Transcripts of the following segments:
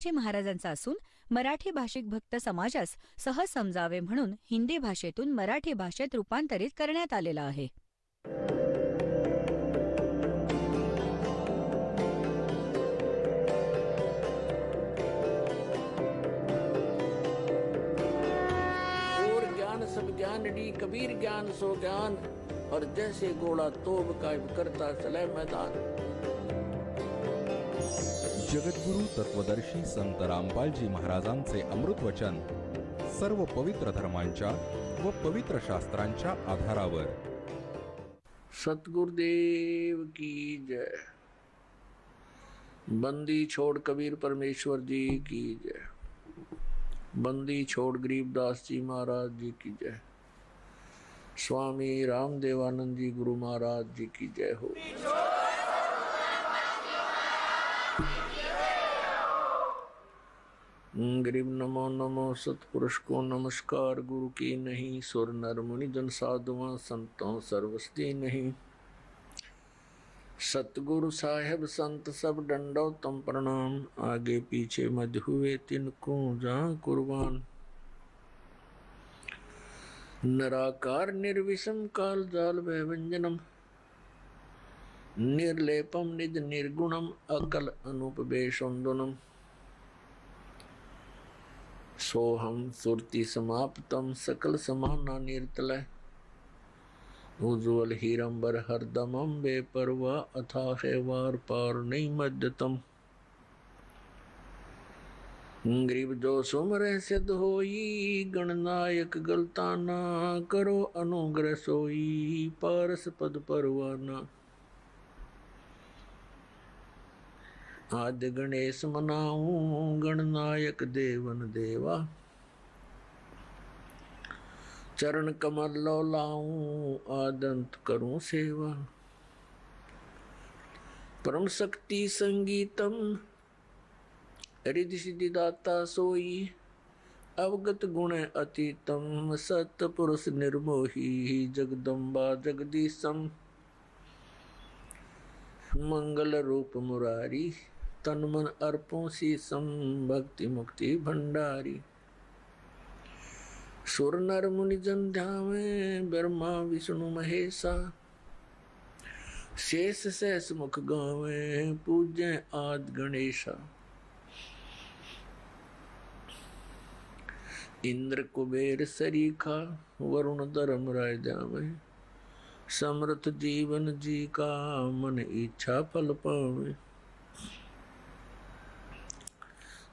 मराठी महाराजांचा असून मराठी भाषिक भक्त समाजास सहज समजावे म्हणून हिंदी भाषेतून मराठी भाषेत रूपांतरित करण्यात आलेला आहे. सब ज्ञानडी कबीर ज्ञान सो ज्ञान और जैसे घोड़ा तोब का करता चले मैदान. जगद्गुरु तत्वदर्शी संत रामपालजी महाराजांचे अमृत वचन सर्व पवित्र धर्मांच्या व पवित्र शास्त्रांच्या आधारावर. सतगुरुदेव की जय. बंदी छोड़ कबीर परमेश्वर जी की जय. बंदी छोड़ गरीबदास जी महाराज जी की जय. स्वामी रामदेवानंद जी गुरु महाराज जी की जय हो. गरीब नमो नमो सतपुरुष को नमस्कार. गुरु की नहीं सुर नर मुनि जन साधुआ संतों सर्वस्ती नहीं. सतगुरु साहेब संत सब डंडो तम प्रणाम. आगे पीछे मध्य हुए तिनको जहाँ कुर्बान. नराकार निर्विषम काल जाल व्यंजनम. निर्लेपम निज निर्गुणम अकल अनुपवेशोन्दुनम. सोहम सुरति समाप्तम सकल समाना निर्तलय. उज्ज्वल हीरंबर हरदमम बेपरवा अथाह वार पार नहीं मध्यतम. गरीब जो सुमरे सिद्ध होई गणनायक गलताना. करो अनुग्रह सोई पारस पद परवाना. आद्य गणेश मनाऊं गणनायक देवन देवा. चरण कमल लो लाऊं आदंत करूं सेवा. परम शक्ति संगीतम रिद्धि सिद्धि दाता सोई. अवगत गुण अतीतम सत पुरुष निर्मोही. जगदम्बा जगदीशम मंगल रूप मुरारी. तन मन अर्पों शीसम भक्ति मुक्ति भंडारी. सुर नर मुनि जन ध्यावे ब्रह्मा विष्णु महेशा. शेष सहस मुख गावे पूज्य आद गणेशा. इंद्र कुबेर सरीखा वरुण धर्म राय ध्यावे. समृत जीवन जी का मन इच्छा फल पावे.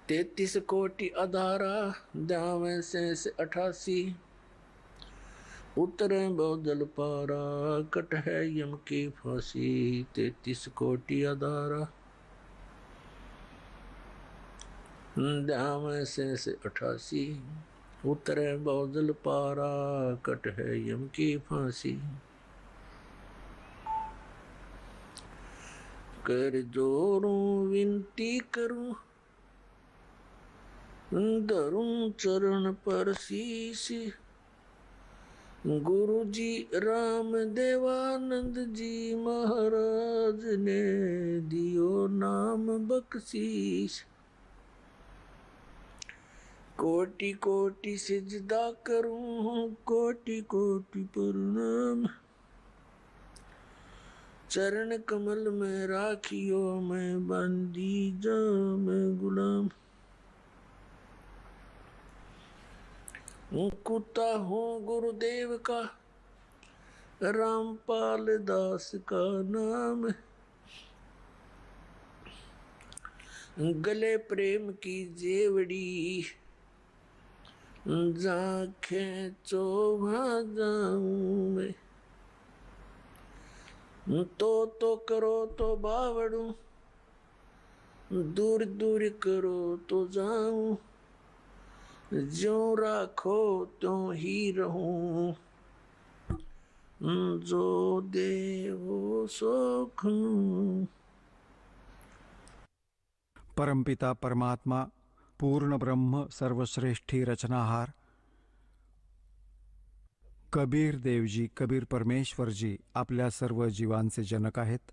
33 कोटि अधारा ध्यावे शेष 88. उतरे बहुदल पारा कट है यम की फांसी. 33 कोटि अधारा ध्यावे शेष 88. उतरे बहुदल पारा कट है यम की फांसी. कर जोरूं विनती करूं धरूं चरण पर शीश. गुरु जी राम देवानंद जी महाराज ने दियो नाम बख्शीश. कोटि कोटि सिजदा करूं कोटि कोटि प्रणाम. चरण कमल में राखियो मैं बंदी जा मैं गुलाम. कुत्ता हूँ गुरुदेव का रामपाल दास का नाम. गले प्रेम की जेवड़ी जा खेचो वहाँ जाऊं मैं. तो करो तो बावड़ू दूर दूर करो तो जाऊं. ज्यों राखो त्यों ही रहूं जो देवो सो खूं. परमपिता परमात्मा पूर्ण ब्रह्म सर्वश्रेष्ठी रचनाहार कबीर देवजी कबीर परमेश्वरजी आपल्या सर्व जीवांचे जनक आहेत.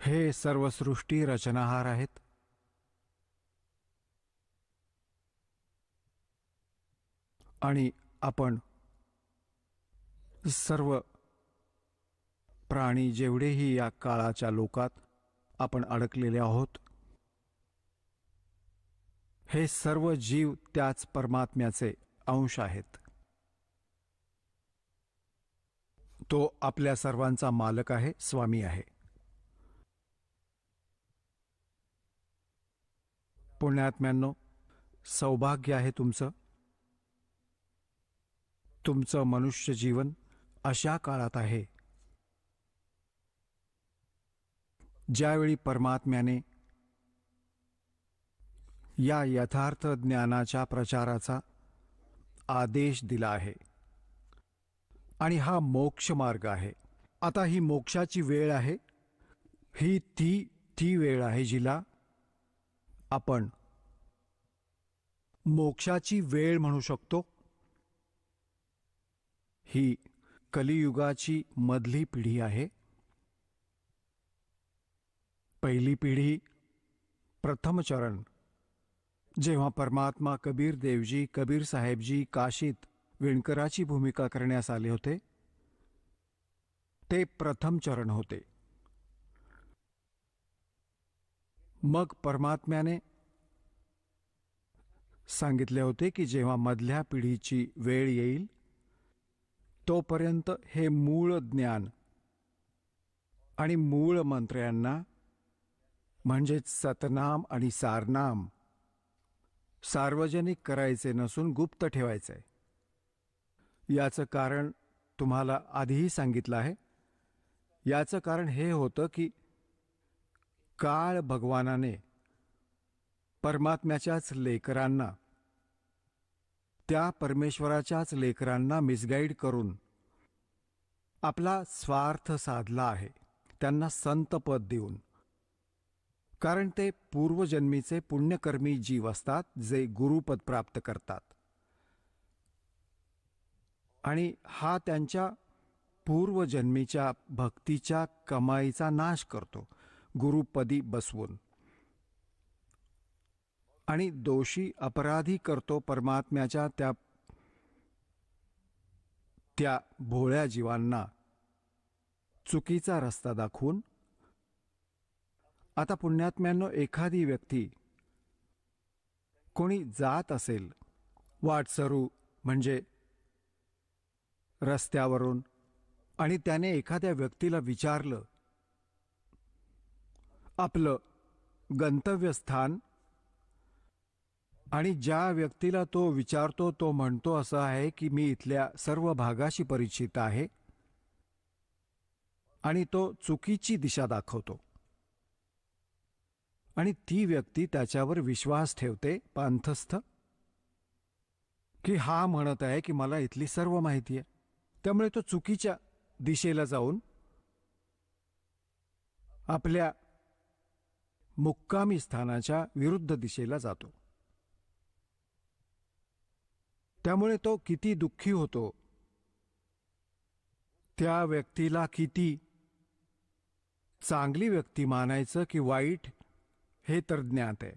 हे सर्व सृष्टी रचनाहार आहेत. आणि आपण सर्व प्राणी जेवढेही या काळाच्या लोकात आपण अडकलेले आहोत, हे सर्व जीव त्याच परमात्म्याचे अंश आहेत. तो आपल्या सर्वांचा मालक आहे, स्वामी आहे. पुण्यात्म्यांनो, सौभाग्य आहे तुमचं. तुमचं मनुष्य जीवन अशा काळात आहे ज्यावेळी परमात्म्याने या यथार्थ ज्ञानाच्या प्रचाराचा आदेश दिला आहे. आणि हा मोक्ष मार्ग आहे. आता ही मोक्षाची वेळ आहे. ही ती वेळ आहे जिला आपण मोक्षाची वेळ म्हणू शकतो. ही कलियुगाची मधली पिढी आहे. पहिली पिढी, प्रथम चरण, जेव्हा परमात्मा कबीर देवजी, कबीर साहेबजी काशीत विणकराची भूमिका करण्यास आले होते, ते प्रथम चरण होते. मग परमात्म्याने सांगितले होते की जेव्हा मधल्या पिढीची वेळ येईल तोपर्यंत हे मूळ ज्ञान आणि मूळ मंत्र्यांना म्हणजेच सतनाम आणि सारनाम सार्वजनिक करायचे नसून गुप्त ठेवायचे. याचं कारण तुम्हाला आधीही सांगितलं आहे. याचं कारण हे होतं की काळ भगवानाने परमात्म्याच्याच लेकरांना, त्या परमेश्वराच्याच लेकरांना मिसगाईड करून आपला स्वार्थ साधला आहे, त्यांना संतपद देऊन. कारण ते पूर्वजन्मीचे पुण्यकर्मी जीव असतात जे गुरुपद प्राप्त करतात. आणि हा त्यांच्या पूर्वजन्मीच्या भक्तीच्या कमाईचा नाश करतो गुरुपदी बसवून. आणि दोषी अपराधी करतो परमात्म्याच्या त्या भोळ्या जीवांना चुकीचा रस्ता दाखवून. आता पुण्यात्म्यांनो, एखादी व्यक्ती कोणी जात असेल वाटसरू म्हणजे रस्त्यावरून, आणि त्याने एखाद्या व्यक्तीला विचारलं आपलं गंतव्यस्थान, आणि ज्या व्यक्तीला तो विचारतो तो म्हणतो असं आहे की मी इथल्या सर्व भागाशी परिचित आहे, आणि तो चुकीची दिशा दाखवतो, आणि ती व्यक्ती त्याच्यावर विश्वास ठेवते पांथस्थ, की हा म्हणत आहे की मला इथली सर्व माहिती आहे. त्यामुळे तो चुकीच्या दिशेला जाऊन आपल्या मुक्कामी स्थानाच्या विरुद्ध दिशेला जातो. त्यामुळे तो किती दुःखी होतो, त्या व्यक्तीला किती चांगली व्यक्ती मानायचं की वाईट हे तर ज्ञात आहे.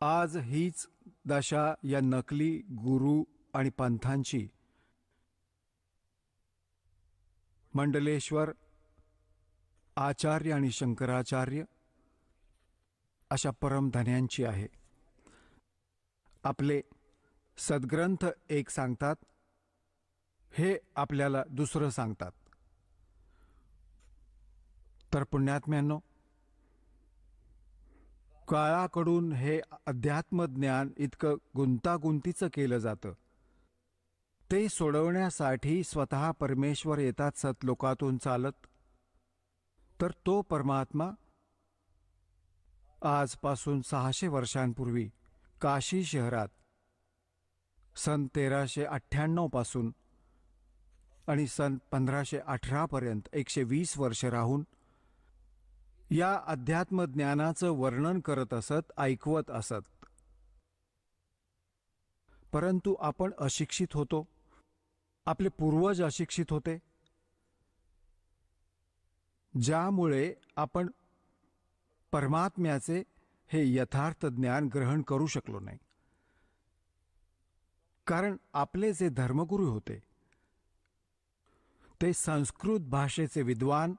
आज हीच दशा या नकली गुरु आणि पंथांची, मंडलेश्वर आचार्य आणि शंकराचार्य अशा परमधन्यांची आहे. आपले सद्ग्रंथ एक सांगतात, हे आपल्याला दुसरं सांगतात. तर पुण्यात्म्यांनो, काळाकडून हे अध्यात्मज्ञान इतकं गुंतागुंतीचं केलं जातं. ते सोडवण्यासाठी स्वतः परमेश्वर येतात सतलोकातून चालत. तर तो परमात्मा आजपासून 600 वर्षांपूर्वी काशी शहरात सन 1398 पासून आणि सन 1518 पर्यंत 120 वर्ष राहून या अध्यात्मज्ञानाचं वर्णन करत असत, ऐकवत असत. परंतु आपण अशिक्षित होतो, आपले पूर्वज अशिक्षित होते. ज्यामुळे आपण परमात्म्याचे हे यथार्थ ज्ञान ग्रहण करू शकलो नाही. कारण आपले जे धर्मगुरू होते ते संस्कृत भाषेचे विद्वान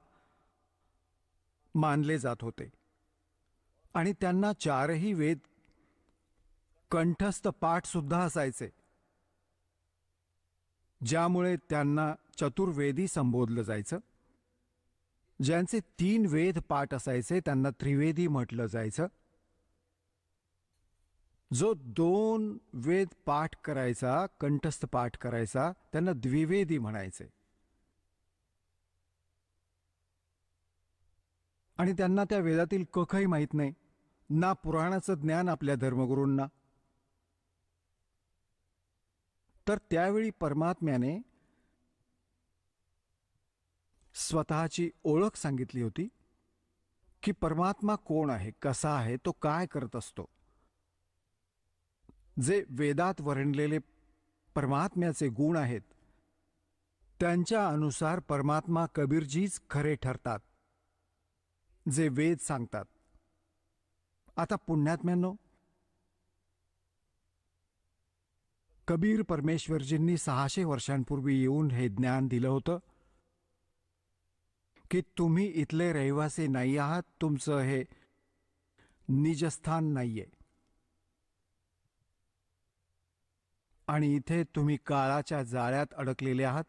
मानले जात होते आणि त्यांना 4ही वेद कंठस्थ पाठ सुद्धा असायचे, ज्यामुळे त्यांना चतुर्वेदी संबोधलं जायचं. ज्यांचे 3 वेद पाठ असायचे त्यांना त्रिवेदी म्हटलं जायचं. जो 2 वेद पाठ करायचा, कंठस्थ पाठ करायचा, त्यांना द्विवेदी म्हणायचे. आणि त्यांना त्या वेदातील कखही माहीत नाही, ना पुराणाचं ज्ञान आपल्या धर्मगुरूंना. तर त्यावेळी परमात्म्याने स्वतःची ओळख सांगितली होती की परमात्मा कोण आहे, कसा आहे, तो काय करत असतो. जे वेदात वर्णलेले परमात्म्याचे गुण आहेत त्यांच्या अनुसार परमात्मा कबीरजीच खरे ठरतात, जे वेद सांगतात. आता पुण्यात्म्यांनो, कबीर परमेश्वरजींनी 600 वर्षांपूर्वी येऊन हे ज्ञान दिलं होतं की तुम्ही इथले रहिवासी नाही आहात, तुमचं हे निजस्थान नाहीये आणि इथे तुम्ही काळाच्या जाळ्यात अडकलेले आहात.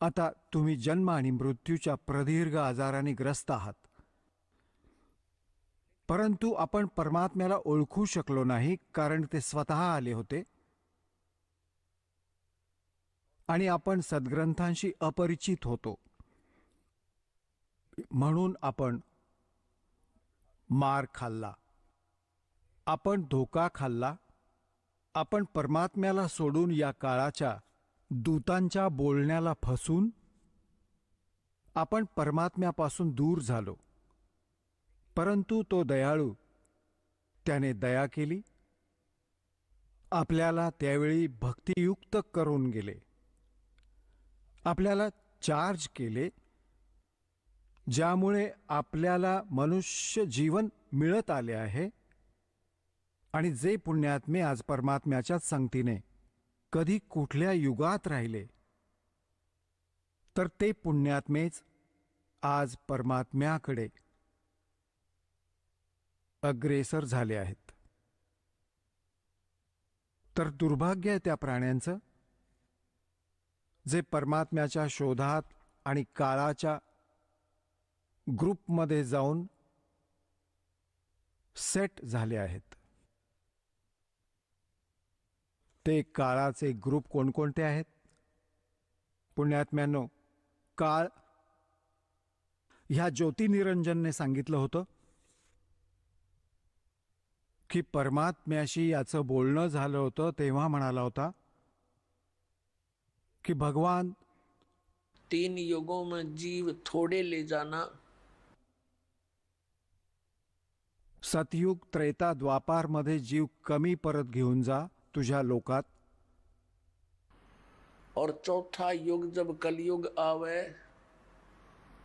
आता तुम्ही जन्म आणि मृत्यूच्या प्रदीर्घ आजाराने ग्रस्त आहात. परंतु आपण परमात्म्याला ओळखू शकलो नाही, कारण ते स्वतः आले होते आणि आपण सद्ग्रंथांशी अपरिचित होतो. म्हणून आपण मार खाल्ला, आपण धोका खाल्ला, आपण परमात्म्याला सोडून या काळाच्या दूतांच्या बोलण्याला फसून आपण परमात्म्यापासून दूर झालो. परंतु तो दयाळू, त्याने दया केली, आपल्याला त्यावेळी भक्तियुक्त करून गेले, आपल्याला चार्ज केले, ज्यामुळे आपल्याला मनुष्य जीवन मिळत आले आहे. आणि जे पुण्यात्मे आज परमात्म्याच्याच संगतीने कधी कुठल्या युगात राहिले, तर ते पुण्यात्मेच आज परमात्म्याकडे अग्रेसर झाले आहेत. तर दुर्भाग्य आहे त्या प्राण्यांचं, जे परमात्म्याच्या शोधात आणि काळाच्या ग्रुपमध्ये जाऊन सेट झाले आहेत. ते काळाचे ग्रुप कोणकोणते आहेत? पुण्यात्म्यांनो, काळ ह्या ज्योतिनिरंजनने सांगितलं होतं की परमात्म्याशी याचं बोलणं झालं होतं तेव्हा म्हणाला होता की भगवान 3 युगों में जीव थोड़े ले जाना, सतयुग, त्रेता, द्वापार मध्ये जीव कमी परत घेऊन जा तुझ्या लोकात, और चौथा युग जब कलयुग आवे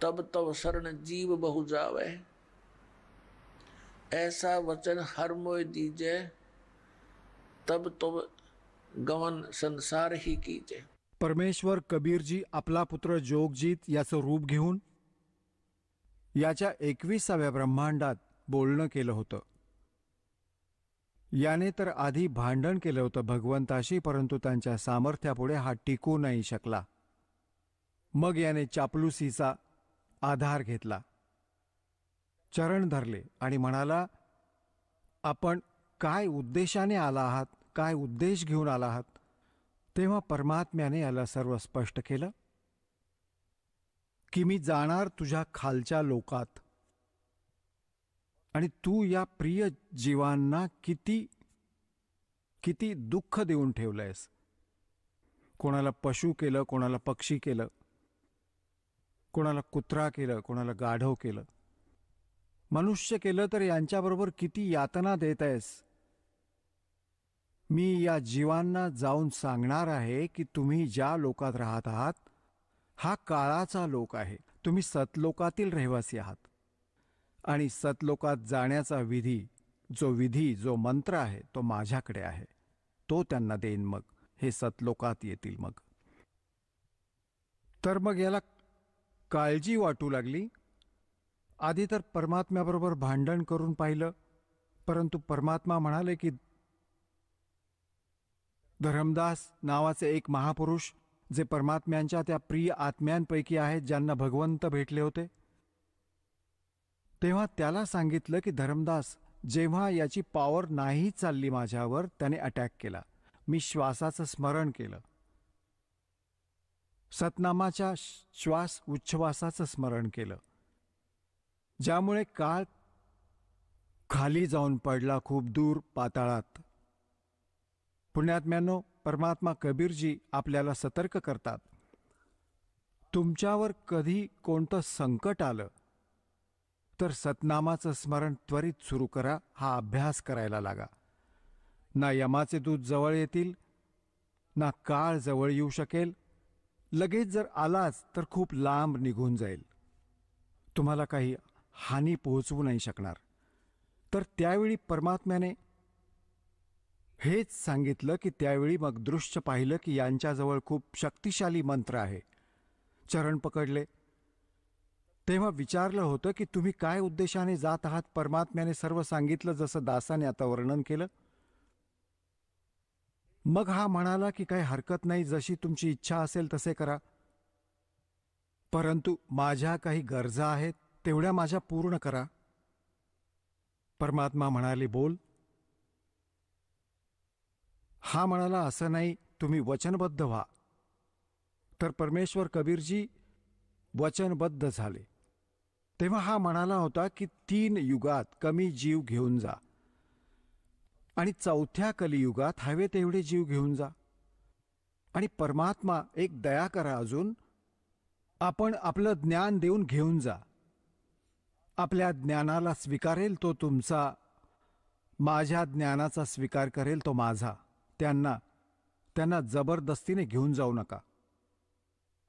तब तब शरण जीव बहु जावे. ऐसा वचन हर मोय दीजे, तब तो गवन संसार ही कीजे. परमेश्वर कबीरजी आपला पुत्र जोगजीत याचं रूप घेऊन याच्या 21व्या ब्रह्मांडात बोलणं केलं होतं. याने तर आधी भांडण केलं होतं भगवंताशी, परंतु त्यांच्या सामर्थ्यापुढे हा टिकू नाही शकला. मग याने चापलुसीचा आधार घेतला, चरण धरले आणि म्हणाला, आपण काय उद्देशाने आला आहात, काय उद्देश घेऊन आला आहात. तेव्हा परमात्म्याने याला सर्व स्पष्ट केलं की मी जाणार तुझ्या खालच्या लोकात आणि तू या प्रिय जीवांना किती किती दुःख देऊन ठेवलंयस. कोणाला पशु केलं, कोणाला पक्षी केलं, कोणाला कुत्रा केलं, कोणाला गाढव केलं, मनुष्य केलं, तर यांच्याबरोबर किती यातना देत आहेस. मी या जीवांना जाऊन सांगणार आहे की तुम्ही ज्या लोकात राहत आहात हा काळाचा लोक आहे. तुम्ही सतलोकातील रहिवासी आहात आणि सतलोकात जाण्याचा विधी जो मंत्र आहे तो माझ्याकडे आहे. तो त्यांना देईन, मग हे सतलोकात येतील. मग तर मग याला काळजी वाटू लागली. आधी तर परमात्म्याबरोबर भांडण करून पाहिलं, परंतु परमात्मा म्हणाले की धरमदास नावाचे एक महापुरुष जे परमात्म्यांच्या त्या प्रिय आत्म्यांपैकी आहेत, ज्यांना भगवंत भेटले होते, तेव्हा त्याला सांगितलं की धरमदास, जेव्हा याची पॉवर नाही चालली माझ्यावर, त्याने अटॅक केला. मी श्वासाचं स्मरण केलं, सतनामाच्या श्वास उच्छ्वासाचं स्मरण केलं, ज्यामुळे काळ खाली जाऊन पडला खूप दूर पाताळात. पुण्यात्म्यांनो, परमात्मा कबीरजी आपल्याला सतर्क करतात, तुमच्यावर कधी कोणतं संकट आलं तर सतनामाचं स्मरण त्वरित सुरू करा, हा अभ्यास करायला लागा. ना यमाचे दूत जवळ येतील, ना काळ जवळ येऊ शकेल. लगेच जर आलाच तर खूप लांब निघून जाईल, तुम्हाला काही हानी पोहोचवू नाही शकणार. तर त्यावेळी परमात्म्याने हेच सांगितलं की त्यावेळी मग दृश्य पाहिलं की यांच्याजवळ खूप शक्तिशाली मंत्र आहे. चरण पकडले, तेव्हा विचारलं होतं की तुम्ही काय उद्देशाने जात आहात. परमात्म्याने सर्व सांगितलं, जसं दासाने आता वर्णन केलं. मग हा म्हणाला की काही हरकत नाही, जशी तुमची इच्छा असेल तसे करा, परंतु माझ्या काही गरजा आहेत, तेवढ्या माझ्या पूर्ण करा. परमात्मा म्हणाले, बोल. हा म्हणाला, असं नाही, तुम्ही वचनबद्ध व्हा. तर परमेश्वर कबीरजी वचनबद्ध झाले. तेव्हा हा म्हणाला होता की 3 युगात कमी जीव घेऊन जा आणि 4थ्या कलियुगात हवे तेवढे जीव घेऊन जा. आणि परमात्मा एक दया करा, अजून आपण आपलं ज्ञान देऊन घेऊन जा. आपल्या ज्ञानाला स्वीकारेल तो तुमचा, माझ्या ज्ञानाचा स्वीकार करेल तो माझा. त्यांना जबरदस्तीने घेऊन जाऊ नका.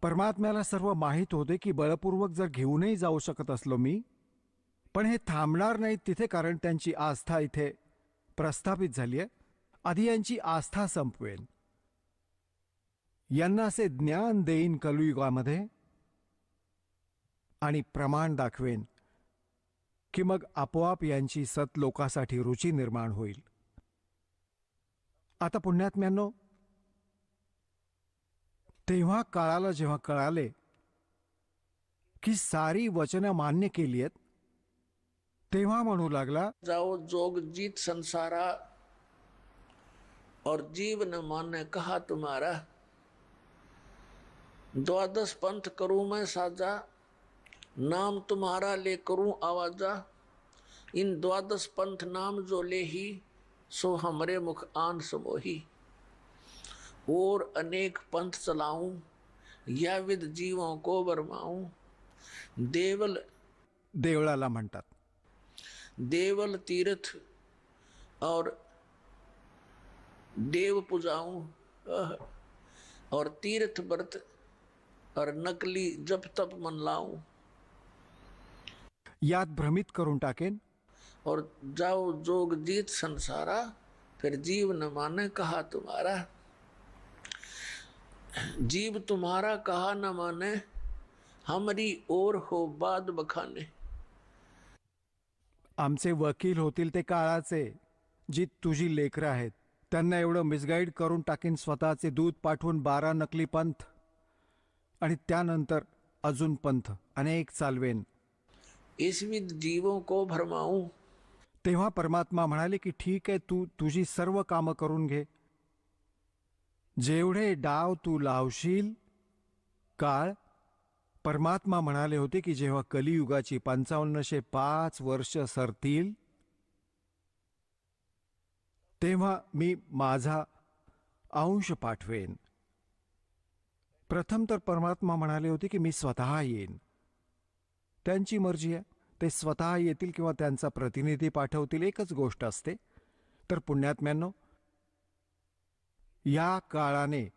परमात्म्याला सर्व माहीत होते की बळपूर्वक जर घेऊनही जाऊ शकत असलो मी, पण हे थांबणार नाहीत तिथे, कारण त्यांची आस्था इथे प्रस्थापित झाली आहे. आधी यांची आस्था संपवेन, यांना असे ज्ञान देईन कलियुगामध्ये आणि प्रमाण दाखवेन की मग आपोआप यांची सतलोकासाठी रुची निर्माण होईल. आता पुण्यात्म्यांनो, तेव्हा काळाला जेव्हा कळाले की सारी वचनं मान्य केली आहेत, तेव्हा म्हणू लागला, जाओ जोग जीत संसारा और जीव न माने कहा तुम्हारा. 12 पंथ करूं मैं साजा, नाम तुम्हारा ले करूं आवाजा. इन 12 पंथ नाम जो ले ही, सो हमरे मुख आन समोही. और अनेक पंथ चलाऊं, या विद जीवों को बरमाऊं. देवळाला म्हणतात, देवल तीर्थ और देव पुजाऊं, और तीर्थ व्रत और नकली जप तप मन लाऊं. यात भ्रमित करून टाकेन. और जाओ जोग जीत संसारा, फिर जीव न माने कहा तुम्हारा. जीव तुम्हारा कहा न माने, हमरी ओर हो बाद बखाने. आमचे वकील होतील ते काळाचे, जी तुझी लेकरं आहेत, त्यांना एवढं मिसगाईड करून टाकीन, स्वतःचे दूध पाठवून 12 नकली पंथ, आणि त्यानंतर अजून पंथ अनेक चालवेन. इस विद जीवों को भरमाऊं. तेव्हा परमात्मा म्हणाले की ठीक आहे, तू तुझी सर्व कामं करून घे, जेवढे डाव तू लावशील. काळ, परमात्मा म्हणाले होते की जेव्हा कलियुगाची 5505 वर्ष सरतील, तेव्हा मी माझा अंश पाठवेन. प्रथम तर परमात्मा म्हणाले होते की मी स्वतः येईन. त्यांची मर्जी आहे, ते स्वतः येतील किंवा त्यांचा प्रतिनिधी पाठवतील, एकच गोष्ट असते. तर पुण्यात्म्यांनो, या काळाने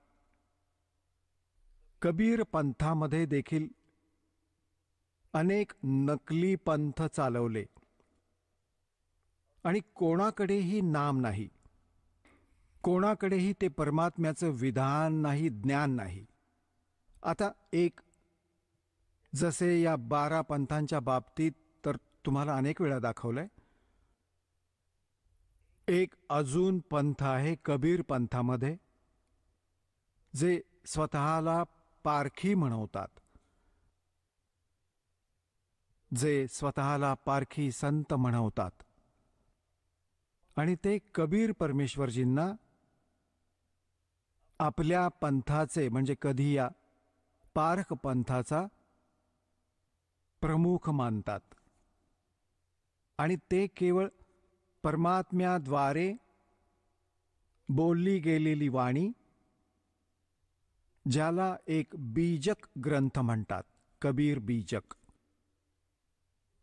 कबीर पंथामध्ये देखील अनेक नकली पंथ चालवले आणि कोणाकडेही नाम नाही, कोणाकडेही ते परमात्म्याचं विधान नाही, ज्ञान नाही. आता एक जसे या 12 पंथांच्या बाबतीत तर तुम्हाला अनेक वेळा दाखवलंय. एक अजून पंथ आहे कबीर पंथामध्ये, जे स्वतःला पारखी म्हणवतात, जे स्वतःला पारखी संत म्हणवतात. आणि ते कबीर परमेश्वरजींना आपल्या पंथाचे म्हणजे कधी या पारख पंथाचा प्रमुख मानतात. आणि ते केवळ परमात्म्याद्वारे बोलली गेलेली वाणी, ज्याला एक बीजक ग्रंथ म्हणतात, कबीर बीजक,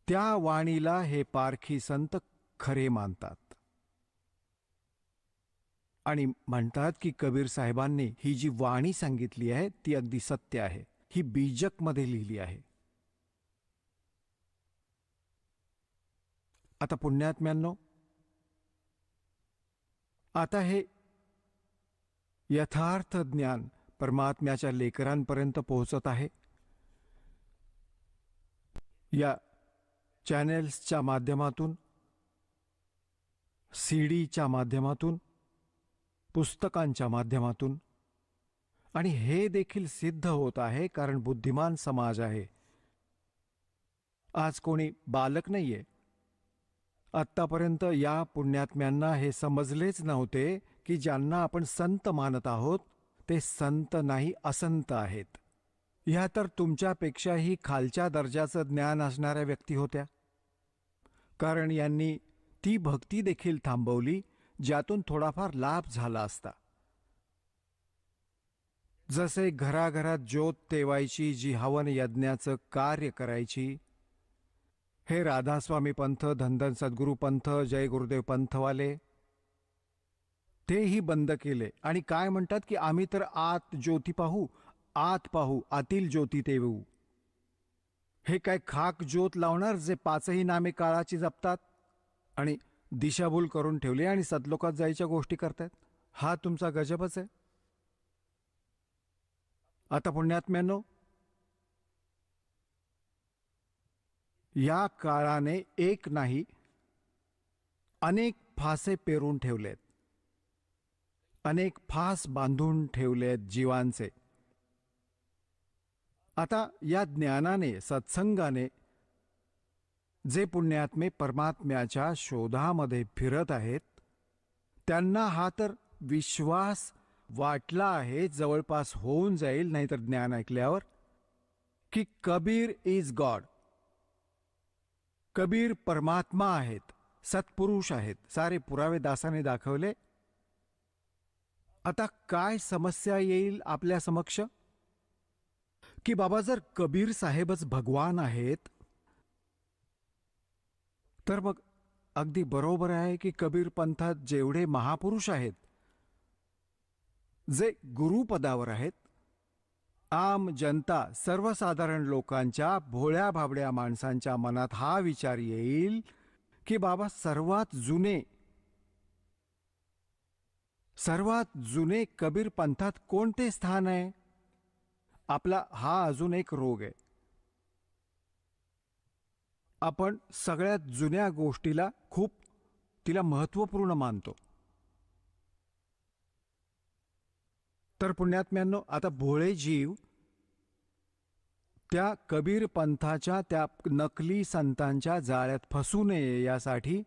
त्या वाणीला हे पारखी संत खरे मानतात. आणि म्हणतात की कबीर साहेबांनी ही जी वाणी सांगितली आहे ती अगदी सत्य आहे, ही बीजकमध्ये लिहिली आहे. आता पुण्यात्म्यांनो, आता हे यथार्थ ज्ञान परमात्म्याच्या लेकरांपर्यंत पोहोचत आहे. या चॅनेल्सच्या माध्यमातून, सीडीच्या माध्यमातून, पुस्तकांच्या माध्यमातून. आणि हे देखील सिद्ध होत आहे कारण बुद्धिमान समाज आहे. आज कोणी बालक नाहीये. आत्तापर्यंत या पुण्यात्म्यांना हे समजलेच नव्हते की ज्यांना आपण संत मानत आहोत ते संत नाही, असंत आहेत. ह्या तर तुमच्यापेक्षाही खालच्या दर्जाचं ज्ञान असणाऱ्या व्यक्ती होत्या, कारण यांनी ती भक्ती देखील थांबवली ज्यातून थोडाफार लाभ झाला असता. जसे घराघरात ज्योत तेवायची, जी हवन यज्ञाचं कार्य करायची, हे राधास्वामी पंथ, धनधन सद्गुरू पंथ, जय गुरुदेव पंथवाले, तेही बंद केले. आणि काय म्हणतात की आम्ही तर आत ज्योती पाहू, आत पाहू, आतील ज्योती तेवू. हे काय खाक ज्योत लावणार जे पाचही नामे काळाची जपतात आणि दिशाभूल करून ठेवली आणि सतलोकात जायच्या गोष्टी करतायत? हा तुमचा गजबच आहे. आता पुण्यात्म्यांनो, या काळाने एक नाही अनेक फासे पेरून ठेवलेत, अनेक फास बांधून ठेवलेत जीवांचे. आता या ज्ञानाने, सत्संगाने जे पुण्यात्मे परमात्म्याच्या शोधामध्ये फिरत आहेत, त्यांना हा तर विश्वास वाटला आहे, जवळपास होऊन जाईल नाहीतर ज्ञान ऐकल्यावर, की कबीर इज गॉड. कबीर परमात्मा आहेत, सत्पुरुष आहेत. सारे पुरावे दासाने दाखवले. आता काय समस्या येईल आपल्या समक्ष की बाबा जर कबीर साहेबच भगवान आहेत तर मग अगदी बरोबर आहे की कबीर पंथात जेवढे महापुरुष आहेत, जे गुरुपदावर आहेत, आम जनता, सर्वसाधारण लोकांच्या, भोळ्या भाबड्या माणसांच्या मनात हा विचार येईल की बाबा सर्वात जुने कबीर पंथात कोणते स्थान आहे? आपला हा अजून एक रोग आहे. आपण सगळ्यात जुन्या गोष्टीला खूप तिला महत्त्वपूर्ण मानतो. तर पुण्यात्म्यांनो, आता भोळे जीव त्या कबीर पंथाच्या त्या नकली संतांच्या जाळ्यात फसू नये यासाठी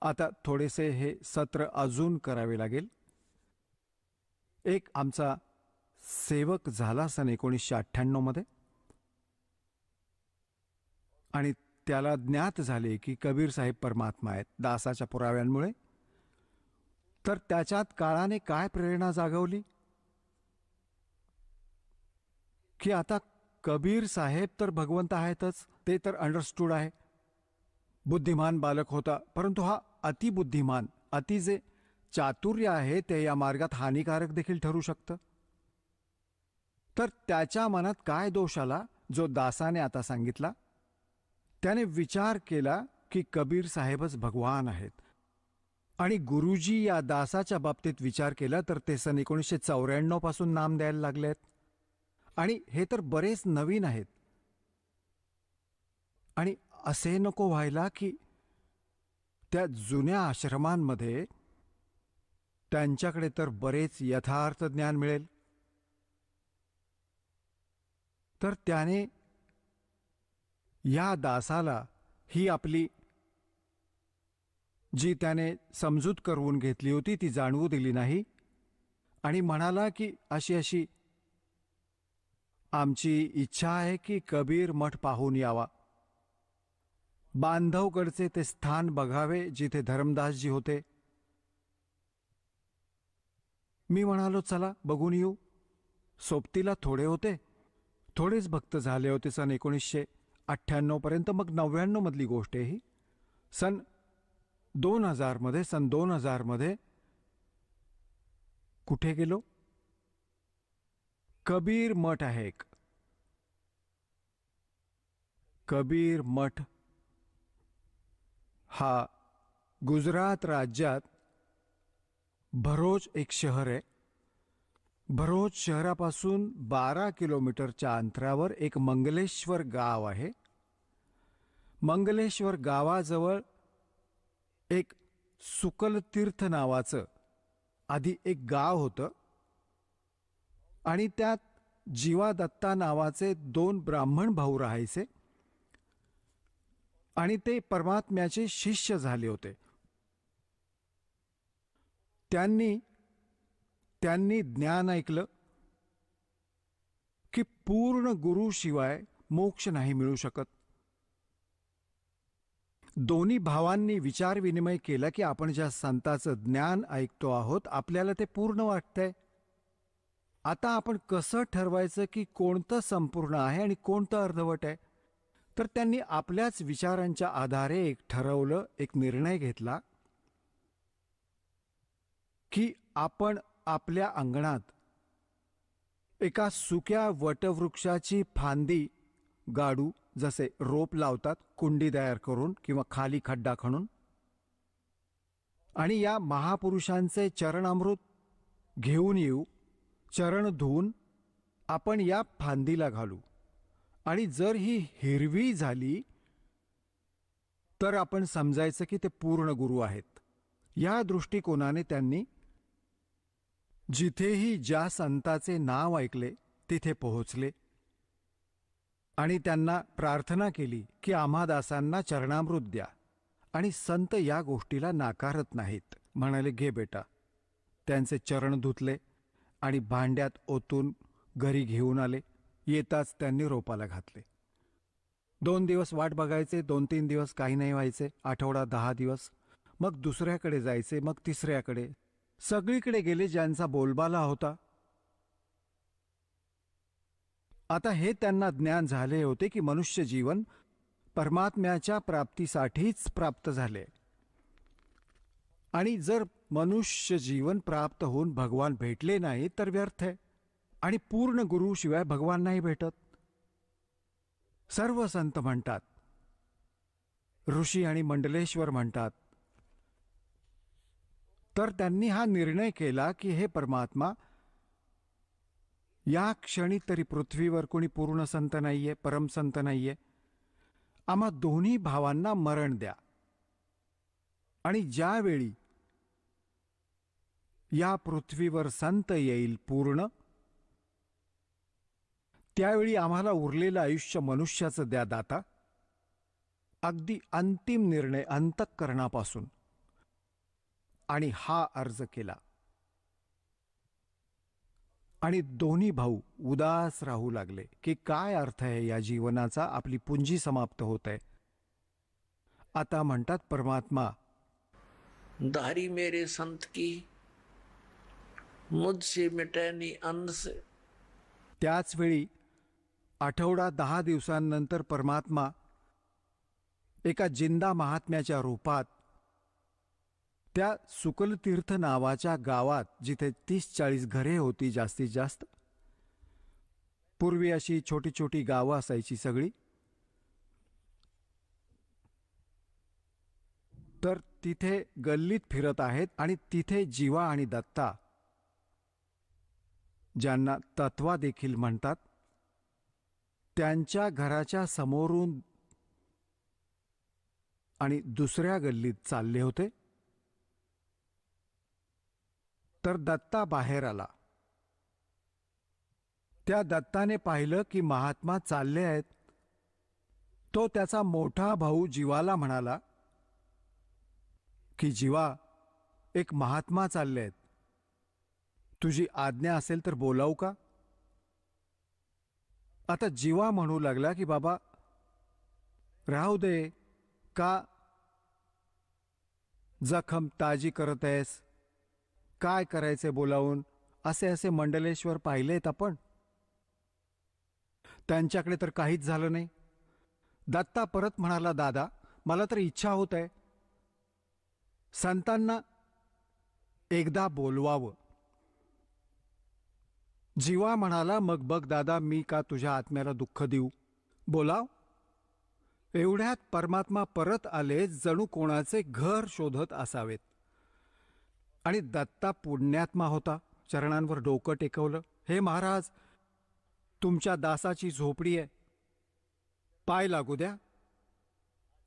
आता थोडेसे हे सत्र अजून करावे लागेल. एक आमचा सेवक झाला सन 1998 मध्ये, आणि त्याला ज्ञात झाले की कबीर साहेब परमात्मा आहेत दासाच्या पुराव्यांमुळे. तर त्याच्यात काळाने काय प्रेरणा जागवली की आता कबीर साहेब तर भगवंत आहेतच, ते तर अंडरस्टूड आहे. बुद्धिमान बालक होता, परंतु हा अतिबुद्धिमान, अति जे चातुर्य आहे ते या मार्गात हानिकारक देखील ठरू शकतं. तर त्याच्या मनात काय दोष आला जो दासाने आता सांगितला, त्याने विचार केला की कबीर साहेबच भगवान आहेत. आणि गुरुजी या दासाच्या बाबतीत विचार केला तर ते सन 1994 पासून नाम द्यायला लागलेत. आणि हे तर बरेच नवीन आहेत. आणि असे नको व्हायला की त्या जुन्या आश्रमांमध्ये त्यांच्याकडे तर बरेच यथार्थ ज्ञान मिळेल. तर त्याने या दासाला ही आपली जी त्याने समजूत करून घेतली होती ती जाणवू दिली नाही आणि म्हणाला की अशी अशी आमची इच्छा आहे की कबीर मठ पाहून यावा. बांधवकडचे ते स्थान बघावे जिथे धर्मदासजी होते. मी म्हणालो चला बघून येऊ. सोबतीला थोडे होते, थोडेच भक्त झाले होते सन 1998 पर्यंत. मग 99 मधली गोष्ट आहे ही. सन 2000 मध्ये कुठे गेलो? कबीर मठ आहे एक. कबीर मठ हा गुजरात राज्यात भरोच एक शहर आहे. भरोच शहरापासून 12 किलोमीटरच्या अंतरावर एक मंगलेश्वर गाव आहे. मंगलेश्वर गावाजवळ एक सुकलतीर्थ नावाचं आधी एक गाव होतं आणि त्यात जीवादत्ता नावाचे 2 ब्राह्मण भाऊ राहायचे आणि ते परमात्म्याचे शिष्य झाले होते. त्यांनी ज्ञान ऐकलं की पूर्ण गुरुशिवाय मोक्ष नाही मिळू शकत. दोन्ही भावांनी विचारविनिमय केला की आपण ज्या संताचं ज्ञान ऐकतो आहोत आपल्याला ते पूर्ण वाटतंय. आता आपण कसं ठरवायचं की कोणतं संपूर्ण आहे आणि कोणतं अर्धवट आहे? तर त्यांनी आपल्याच विचारांच्या आधारे एक ठरवलं, एक निर्णय घेतला की आपण आपल्या अंगणात एका सुक्या वटवृक्षाची फांदी गाडू, जसे रोप लावतात कुंडी तयार करून किंवा खाली खड्डा खणून, आणि या महापुरुषांचे चरणामृत घेऊन येऊ. चरण धुवून आपण या फांदीला घालू आणि जर ही हिरवी झाली तर आपण समजायचं की ते पूर्ण गुरु आहेत. या दृष्टिकोनाने त्यांनी जिथेही ज्या संताचे नाव ऐकले तिथे पोहोचले आणि त्यांना प्रार्थना केली की आम्हा दासांना चरणामृत द्या. आणि संत या गोष्टीला नाकारत नाहीत. म्हणाले घे बेटा. त्यांचे चरण धुतले आणि भांड्यात ओतून घरी घेऊन आले. येताच त्यांनी रोपाला घातले. 2 दिवस वाट बघायचे, 2-3 दिवस काही नाही व्हायचे, आठवडा 10 दिवस, मग दुसऱ्याकडे जायचे, मग तिसऱ्याकडे. सगळीकडे गेले ज्यांचा बोलबाला होता. आता हे त्यांना ज्ञान झाले होते की मनुष्य जीवन परमात्म्याच्या प्राप्तीसाठीच प्राप्त झाले आणि जर मनुष्य जीवन प्राप्त होऊन भगवान भेटले नाही तर व्यर्थ आहे. आणि पूर्ण गुरुशिवाय भगवान नाही भेटत. सर्व संत म्हणतात, ऋषी आणि मंडलेश्वर म्हणतात. तर त्यांनी हा निर्णय केला की हे परमात्मा, या क्षणी तरी पृथ्वीवर कोणी पूर्ण संत नाहीये, परमसंत नाहीये. आम्हा दोन्ही भावांना मरण द्या आणि ज्यावेळी या पृथ्वीवर संत येईल पूर्ण, त्यावेळी आम्हाला उरलेलं आयुष्य मनुष्याचं द्या दाता. अगदी अंतिम निर्णय अंतःकरणापासून. आणि हा अर्ज केला आणि दोन्ही भाऊ उदास राहू लागले की काय अर्थ आहे या जीवनाचा, आपली पुंजी समाप्त होत आहे. आता म्हणतात परमात्मा, धारी मेरे संत की मुझसे मिटैनी अन्न से. त्याच वेळी आठवडा 10 दिवसांनंतर परमात्मा एका जिंदा महात्म्याच्या रूपात त्या सुकलतीर्थ नावाच्या गावात, जिथे 30-40 घरे होती जास्तीत जास्त, पूर्वी अशी छोटी छोटी गावं असायची सगळी. तर तिथे गल्लीत फिरत आहेत आणि तिथे जीवा आणि दत्ता, ज्यांना तत्वा देखील म्हणतात, त्यांच्या घराच्या समोरून आणि दुसऱ्या गल्लीत चालले होते. तर दत्ता बाहेर आला. त्या दत्ताने पाहिलं की महात्मा चालले आहेत. तो त्याचा मोठा भाऊ जीवाला म्हणाला की जीवा, एक महात्मा चालले आहेत, तुझी आज्ञा असेल तर बोलावू का? आता जीवा म्हणू लागला की बाबा राहू दे, का जखम ताजी करत आहेस? काय करायचे बोलावून? असे असे मंडलेश्वर पाहिलेत आपण, त्यांच्याकडे तर काहीच झालं नाही. दत्ता परत म्हणाला, दादा मला तर इच्छा होत आहे, संतांना एकदा बोलवावं. जीवा म्हणाला, मग बघ दादा, मी का तुझ्या आत्म्याला दुःख देऊ, बोलाव. एवढ्यात परमात्मा परत आले, जणू कोणाचे घर शोधत असावेत. आणि दत्ता पुण्यात्मा होता, चरणांवर डोकं टेकवलं. हे महाराज, तुमच्या दासाची झोपडी आहे, पाय लागू द्या,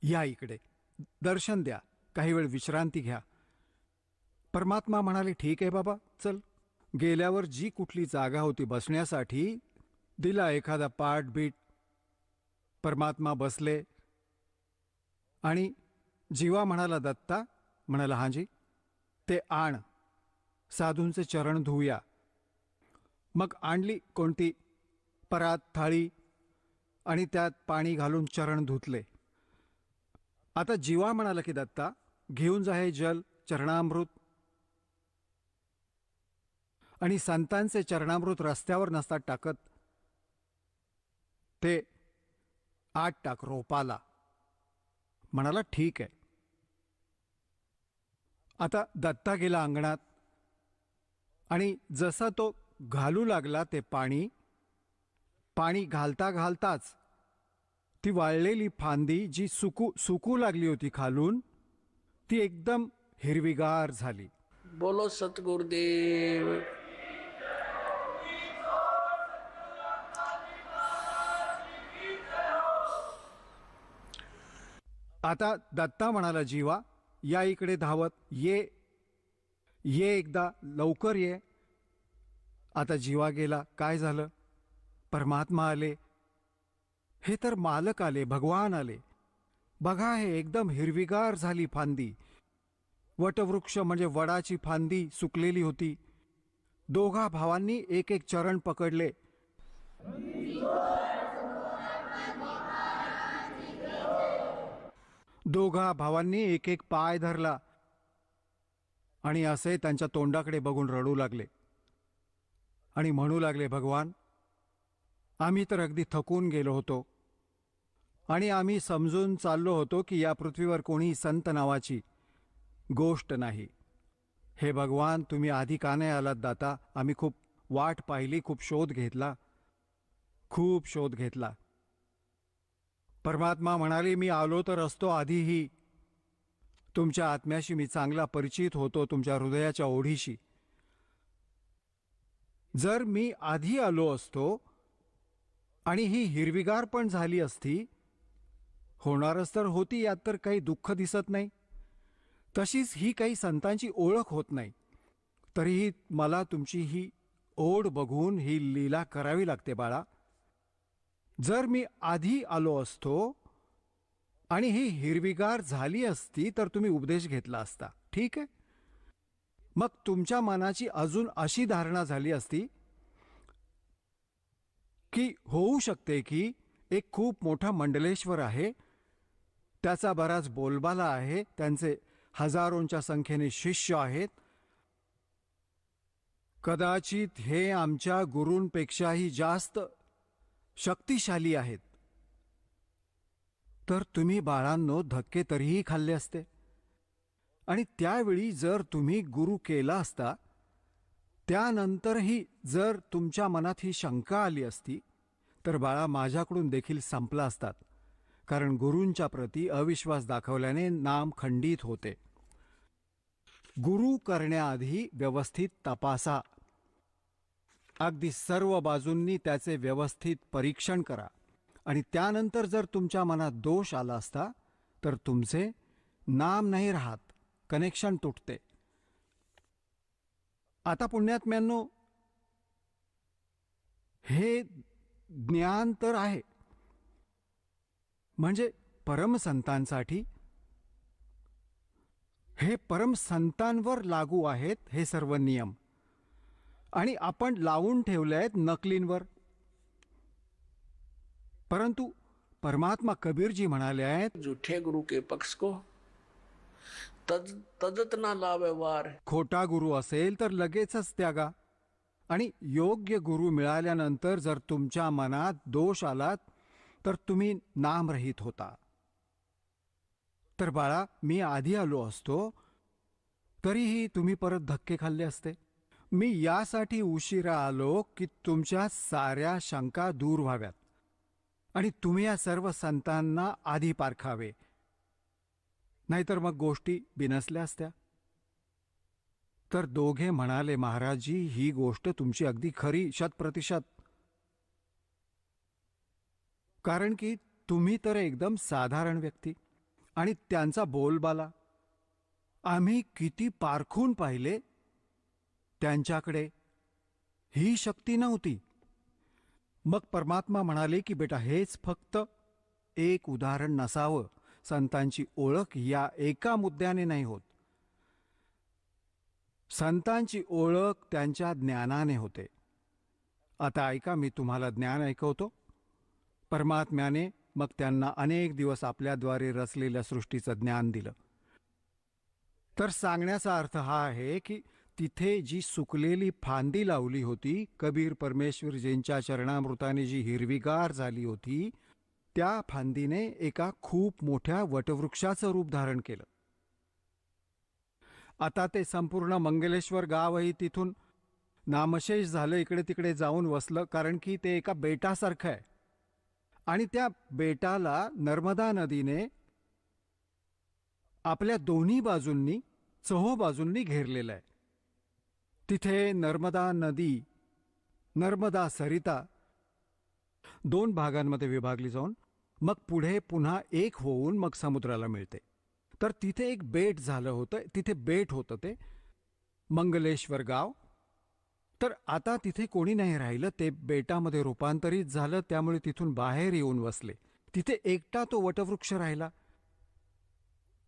या इकडे, दर्शन द्या, काही वेळ विश्रांती घ्या. परमात्मा म्हणाले, ठीक आहे बाबा, चल. गेल्यावर जी कुठली जागा होती बसण्यासाठी, दिला एखादा पाट बीट. परमात्मा बसले आणि जीवा म्हणाला, दत्ता, म्हणाला, हाजी, ते आण, साधूंचे चरण धुऊया. मग आणली कोणती परात, थाळी, आणि त्यात पाणी घालून चरण धुतले. आता जीवा म्हणाला की दत्ता, घेऊन जा हे जल, चरणामृत. आणि संतांचे चरणामृत रस्त्यावर नसतात टाकत, ते आत टाक रोपाला. म्हणाला, ठीक आहे. आता दत्ता गेला अंगणात आणि जसा तो घालू लागला ते पाणी घालता घालताच ती वाळलेली फांदी जी सुकू लागली होती खालून, ती एकदम हिरवीगार झाली. बोलो सतगुरुदेव. आता दत्ता म्हणाला, जीवा, या इकडे धावत ये, एकदा लवकर ये. आता जीवा गेला. काय झालं? परमात्मा आले. हे तर मालक आले, भगवान आले. बघा, हे एकदम हिरवीगार झाली फांदी. वटवृक्ष म्हणजे वडाची फांदी सुकलेली होती. दोघा भावांनी एक एक चरण पकडले. दोघा भावांनी एक एक पाय धरला आणि असे त्यांच्या तोंडाकडे बघून रडू लागले आणि म्हणू लागले, भगवान, आम्ही तर अगदी थकून गेलो होतो आणि आम्ही समजून चाललो होतो की या पृथ्वीवर कोणी संत नावाची गोष्ट नाही. हे भगवान, तुम्ही आधी का नाही आलात दाता? आम्ही खूप वाट पाहिली, खूप शोध घेतला. परमात्मा म्हणाले, मी आलो तर असतो आधीही. तुमच्या आत्म्याशी मी चांगला परिचित होतो, तुमच्या हृदयाच्या ओढीशी. जर मी आधी आलो असतो आणि ही हिरवीगार पण झाली असती, होणारच तर होती, यात तर काही दुःख दिसत नाही. तशीच ही काही संतांची ओळख होत नाही, तरीही मला तुमची ही ओढ बघून ही लीला करावी लागते बाळा. जर मी आधी आलो असतो आणि ही हिरवीगार झाली असती तर तुम्ही उपदेश घेतला असता, ठीक आहे? मग तुमच्या मनाची अजून अशी धारणा झाली असती की होऊ शकते की एक खूप मोठा मंडलेश्वर आहे, त्याचा बराच बोलबाला आहे, त्यांचे हजारोंच्या संख्येने शिष्य आहेत, कदाचित हे आमच्या गुरूंपेक्षाही जास्त शक्तिशाली आहेत. तर तुम्ही बाळांनो धक्के तरीही खाल्ले असते. आणि त्यावेळी जर तुम्ही गुरु केला असता, त्यानंतरही जर तुमच्या मनात ही शंका आली असती तर बाळा माझ्याकडून देखील संपला असतात, कारण गुरूंच्या प्रती अविश्वास दाखवल्याने नाम खंडित होते. गुरु करण्याआधी व्यवस्थित तपासा. अगदी सर्व बाजूंनी त्याचे व्यवस्थित परीक्षण करा, आणि त्यानंतर जर तुमच्या मनात दोष आला असता तर तुमचे नाम नाही राहत, कनेक्शन तुटते. आता पुण्यात्म्यांनो, हे ज्ञान तर आहे, म्हणजे परमसंतांसाठी, हे परमसंतांवर लागू आहेत हे सर्व नियम, आणि आपण लावून ठेवले आहेत नकलींवर. परंतु परमात्मा कबीरजी म्हणाले आहेत, झूठे गुरु के पक्ष को तजत ना लावे वार. खोटा गुरु असेल तर लगेचच त्यागा, आणि योग्य गुरु मिळाल्यानंतर जर तुमच्या मनात दोष आलात तर तुम्ही नामरहित होता. तर बाळा, मी आधी आलो असतो तरीही तुम्ही परत धक्के खाल्ले असते. मी यासाठी उशिरा आलो की तुमच्या साऱ्या शंका दूर व्हाव्यात आणि तुम्ही या सर्व संतांना आधी पारखावे, नाहीतर मग गोष्टी बिनसल्या असत्या. तर दोघे म्हणाले, महाराजजी, ही गोष्ट तुमची अगदी खरी, 100%. कारण की तुम्ही तर एकदम साधारण व्यक्ती, आणि त्यांचा बोलबाला आम्ही किती पारखून पाहिले, त्यांच्याकडे ही शक्ती नव्हती. मग परमात्मा म्हणाले की बेटा, हेच फक्त एक उदाहरण नसावं. संतांची ओळख या एका मुद्द्याने नाही होत. संतांची ओळख त्यांच्या ज्ञानाने होते. आता ऐका, मी तुम्हाला ज्ञान ऐकवतो. परमात्म्याने मग त्यांना अनेक दिवस आपल्याद्वारे रचलेल्या सृष्टीचं ज्ञान दिलं. तर सांगण्याचा अर्थ हा आहे की तिथे जी सुकलेली फांदी लावली होती, कबीर परमेश्वरजींच्या चरणामृताने जी हिरवीगार झाली होती, त्या फांदीने एका खूप मोठ्या वटवृक्षाचं रूप धारण केलं. आता ते संपूर्ण मंगलेश्वर गावही तिथून नामशेष झालं, इकडे तिकडे जाऊन वसलं, कारण की ते एका बेटासारखं आहे, आणि त्या बेटाला नर्मदा नदीने आपल्या दोन्ही बाजूंनी, चोहोबाजूंनी घेरलेलं आहे. तिथे नर्मदा नदी, नर्मदा सरिता दोन भागांमध्ये विभागली जाऊन मग पुढे पुन्हा एक होऊन मग समुद्राला मिळते. तर तिथे एक बेट झालं होतं, तिथे बेट होतं ते मंगलेश्वर गाव. तर आता तिथे कोणी नाही राहिलं, ते बेटामध्ये रूपांतरित झालं, त्यामुळे तिथून बाहेर येऊन वसले. तिथे एकटा तो वटवृक्ष राहिला.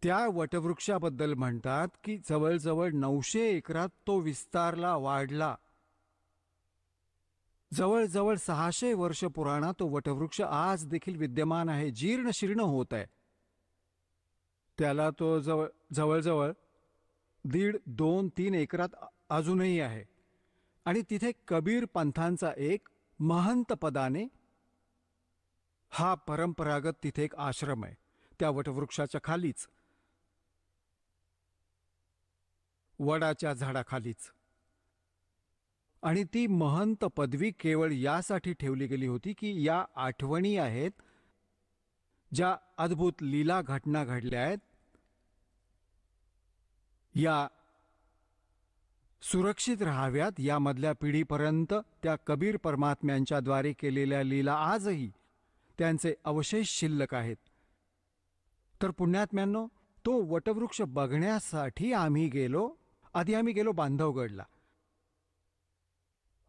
त्या वटवृक्षाबद्दल म्हणतात की जवळजवळ 900 एकरात तो विस्तारला, वाढला. जवळजवळ 600 वर्ष पुराणा तो वटवृक्ष आज देखील विद्यमान आहे, जीर्ण शीर्ण होत आहे. त्याला तो जवळजवळ 1.5-2-3 एकरात अजूनही आहे. आणि तिथे कबीर पंथांचा एक महंत पदाने हा परंपरागत तिथे एक आश्रम आहे, त्या वटवृक्षाच्या खालीच, वडाच्या झाडाखालीच. आणि ती महंत पदवी केवळ यासाठी ठेवली गेली होती की या आठवणी आहेत, ज्या अद्भुत लीला घटना घडल्या आहेत, या सुरक्षित राहाव्यात यामधल्या पिढीपर्यंत. त्या कबीर परमात्म्यांच्या द्वारे केलेल्या लीला आजही त्यांचे अवशेष शिल्लक आहेत. तर पुण्यात्म्यांनो, तो वटवृक्ष बघण्यासाठी आम्ही गेलो. आधी आम्ही गेलो बांधवगडला.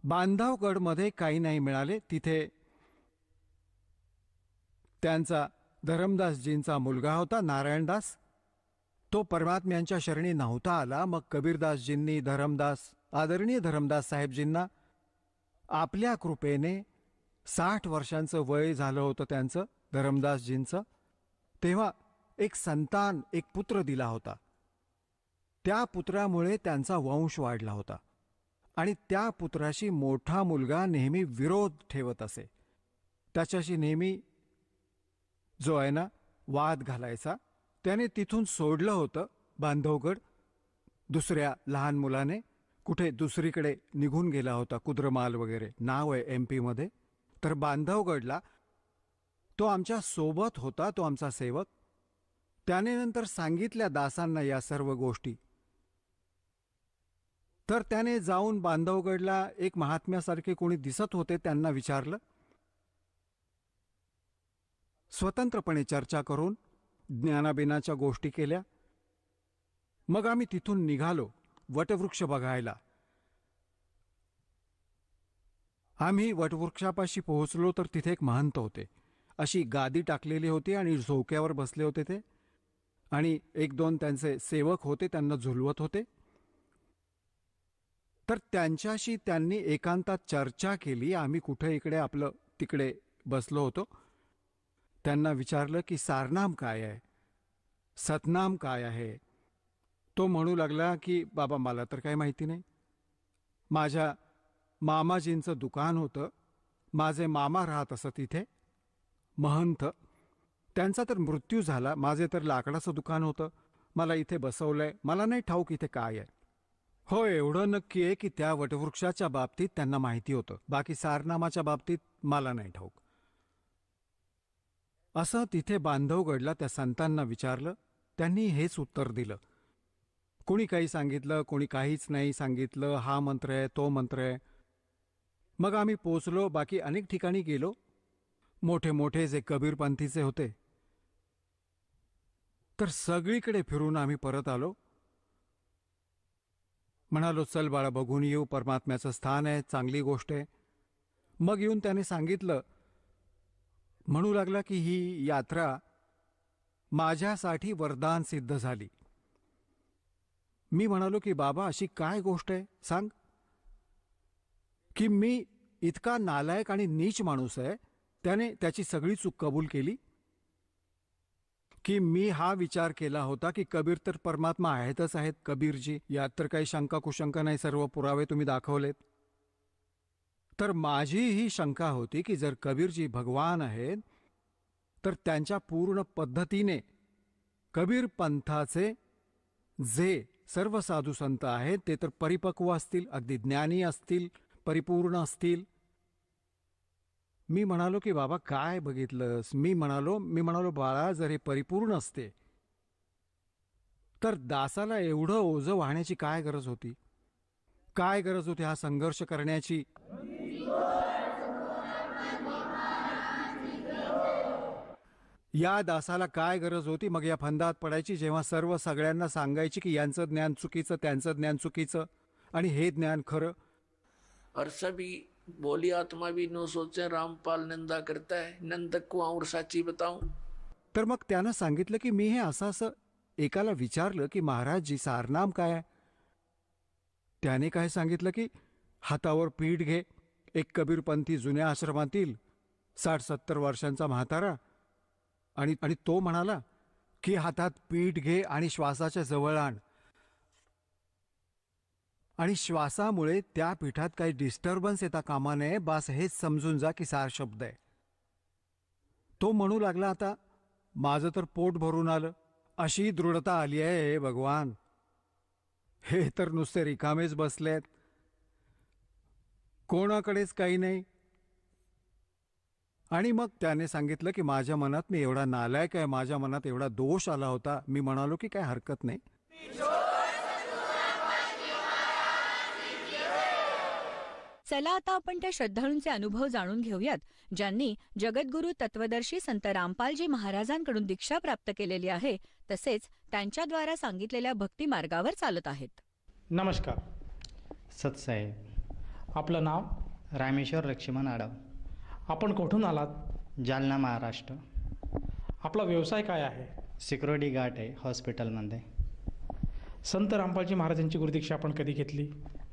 बांधवगडमध्ये काही नाही मिळाले. तिथे त्यांचा धरमदासजींचा मुलगा होता, नारायणदास. तो परमात्म्यांच्या शरणी नव्हता आला. मग कबीरदासजींनी आदरणीय धरमदास साहेबजींना आपल्या कृपेने 60 वर्षांचं वय झालं होतं त्यांचं, धरमदासजींचं, तेव्हा एक संतान, एक पुत्र दिला होता. त्या पुत्रामुळे त्यांचा वंश वाढला होता. आणि त्या पुत्राशी मोठा मुलगा नेहमी विरोध ठेवत असे. त्याच्याशी नेहमी जो आहे ना वाद घालायचा. त्याने तिथून सोडलं होतं बांधवगड. दुसऱ्या लहान मुलाने कुठे दुसरीकडे निघून गेला होता, कुद्रमाल वगैरे नाव आहे MP मध्ये. तर बांधवगडला तो आमच्या सोबत होता, तो आमचा सेवक. त्याने नंतर सांगितल्या दासांना या सर्व गोष्टी. तर त्याने जाऊन बांधवगडला एक महात्म्यासारखे कोणी दिसत होते त्यांना विचारलं. स्वतंत्रपणे चर्चा करून ज्ञानाबिनाच्या गोष्टी केल्या. मग आम्ही तिथून निघालो वटवृक्ष बघायला. आम्ही वटवृक्षापाशी पोहोचलो तर तिथे एक महंत होते. अशी गादी टाकलेली होती आणि झोक्यावर बसले होते ते, आणि एक दोन त्यांचे सेवक होते, त्यांना झुलवत होते. तर त्यांच्याशी त्यांनी एकांतात चर्चा केली. आम्ही कुठे इकडे आपलं तिकडे बसलो होतो. त्यांना विचारलं की सारनाम काय आहे, सतनाम काय आहे. तो म्हणू लागला की बाबा मला तर काही माहिती नाही. माझ्या मामाजींचं दुकान होतं, माझे मामा राहत असत इथे महंत. त्यांचा तर मृत्यू झाला. माझे तर लाकडाचं दुकान होतं, मला इथे बसवलंय. मला नाही ठाऊक इथे काय आहे. हो, एवढं नक्की आहे की त्या वटवृक्षाच्या बाबतीत त्यांना माहिती होतं, बाकी सारनामाच्या बाबतीत मला नाही ठाऊक. असं तिथे बांधवगडला त्या संतांना विचारलं. त्यांनी हेच उत्तर दिलं. कोणी काही सांगितलं, कोणी काहीच नाही सांगितलं. हा मंत्र आहे, तो मंत्र आहे. मग आम्ही पोचलो. बाकी अनेक ठिकाणी गेलो. मोठे मोठे जे कबीरपंथीचे होते, तर सगळीकडे फिरून आम्ही परत आलो. म्हणालो चल बाळा बघून येऊ, परमात्म्याचं स्थान आहे, चांगली गोष्ट आहे. मग येऊन त्याने सांगितलं, म्हणू लागला की ही यात्रा माझ्यासाठी वरदान सिद्ध झाली. मी म्हणालो की बाबा अशी काय गोष्ट आहे सांग. की मी इतका नालायक आणि नीच माणूस आहे. त्याने त्याची सगळी चूक कबूल केली. की मी हा विचार केला होता की कबीर तर परमात्मा आहेतच आहेत, कबीरजी, यात तर काही शंका कुशंका नाही, सर्व पुरावे तुम्ही दाखवलेत. तर माझी ही शंका होती की जर कबीरजी भगवान आहेत तर त्यांच्या पूर्ण पद्धतीने कबीर पंथाचे जे सर्व साधू संत आहेत ते तर परिपक्व असतील, अगदी ज्ञानी असतील, परिपूर्ण असतील. मी म्हणालो की बाबा काय बघितलंस. मी म्हणालो बाळा जर हे परिपूर्ण असते तर दासाला एवढं ओझं वाहण्याची काय गरज होती, काय गरज होती हा संघर्ष करण्याची. या दासाला काय गरज होती मग या फंदात पडायची, जेव्हा सर्व सगळ्यांना सांगायची की यांचं ज्ञान चुकीचं, त्यांचं ज्ञान चुकीचं आणि हे ज्ञान खरं. और सभी बोली आत्मा भी नो सोचे रामपाल निंदा करता है, नंदक को और साची बताऊं. तर मग त्यानं सांगितलं की मी हे असं एकाला विचारलं की महाराजजी सारनाम काय आहे. त्याने काय सांगितलं की हातावर पीठ घे. एक कबीरपंथी जुन्या आश्रमातील 60-70 वर्षांचा म्हातारा, आणि तो म्हणाला की हातात पीठ घे आणि श्वासाच्या जवळ आण, आणि श्वासामुळे त्या पीठात काही डिस्टर्बन्स येता कामा नये, बास हेच समजून जा की सार शब्द आहे. तो म्हणू लागला आता माझं तर पोट भरून आलं, अशी दृढता आली आहे. हे भगवान, हे तर नुसते रिकामेच बसलेत, कोणाकडेच काही नाही. आणि मग त्याने सांगितलं की माझ्या मनात मी एवढा नालायक आहे, माझ्या मनात एवढा दोष आला होता. मी म्हणालो की काय हरकत नाही. चला आता आपण त्या श्रद्धाळूंचे अनुभव जाणून घेऊयात, ज्यांनी जगद्गुरू तत्वदर्शी संत रामपालजी महाराजांकडून दीक्षा प्राप्त केलेली आहे, तसेच त्यांच्याद्वारा सांगितलेल्या भक्ती मार्गावर चालत आहेत. नमस्कार. सतसाहेब, आपलं नाव? रामेश्वर लक्ष्मण आडव, आपण कुठून आलात? जालना, महाराष्ट्र. आपला व्यवसाय काय आहे? सिक्युरिटी गार्ड आहे हॉस्पिटलमध्ये. संत रामपालजी महाराजांची गुरुदीक्षा आपण कधी घेतली?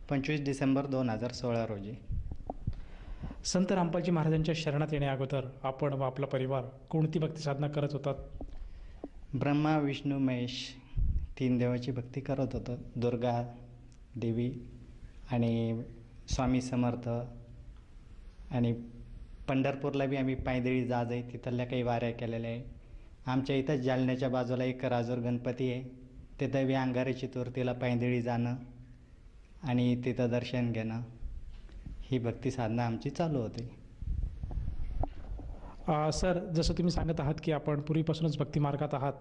25 डिसेंबर 2016 रोजी. संत रामपालजी महाराजांच्या शरणात येण्या अगोदर आपण व आपला परिवार कोणती भक्ती साधना करत होतात? ब्रह्मा, विष्णू, महेश 3 देवाची भक्ती करत होतो. दुर्गा देवी आणि स्वामी समर्थ, आणि पंढरपूरला बी आम्ही पायदळी जाज आहे, तिथल्या काही वाऱ्या केलेल्या आहे. आमच्या इथंच जालन्याच्या बाजूला एक राजूर गणपती आहे, तिथं बी अंगारे चतुर्थीला पायदळी जाणं आणि तिथं दर्शन घेणं, ही भक्ती साधना आमची चालू होती. सर, जसं तुम्ही सांगत आहात की आपण पूर्वीपासूनच भक्तिमार्गात आहात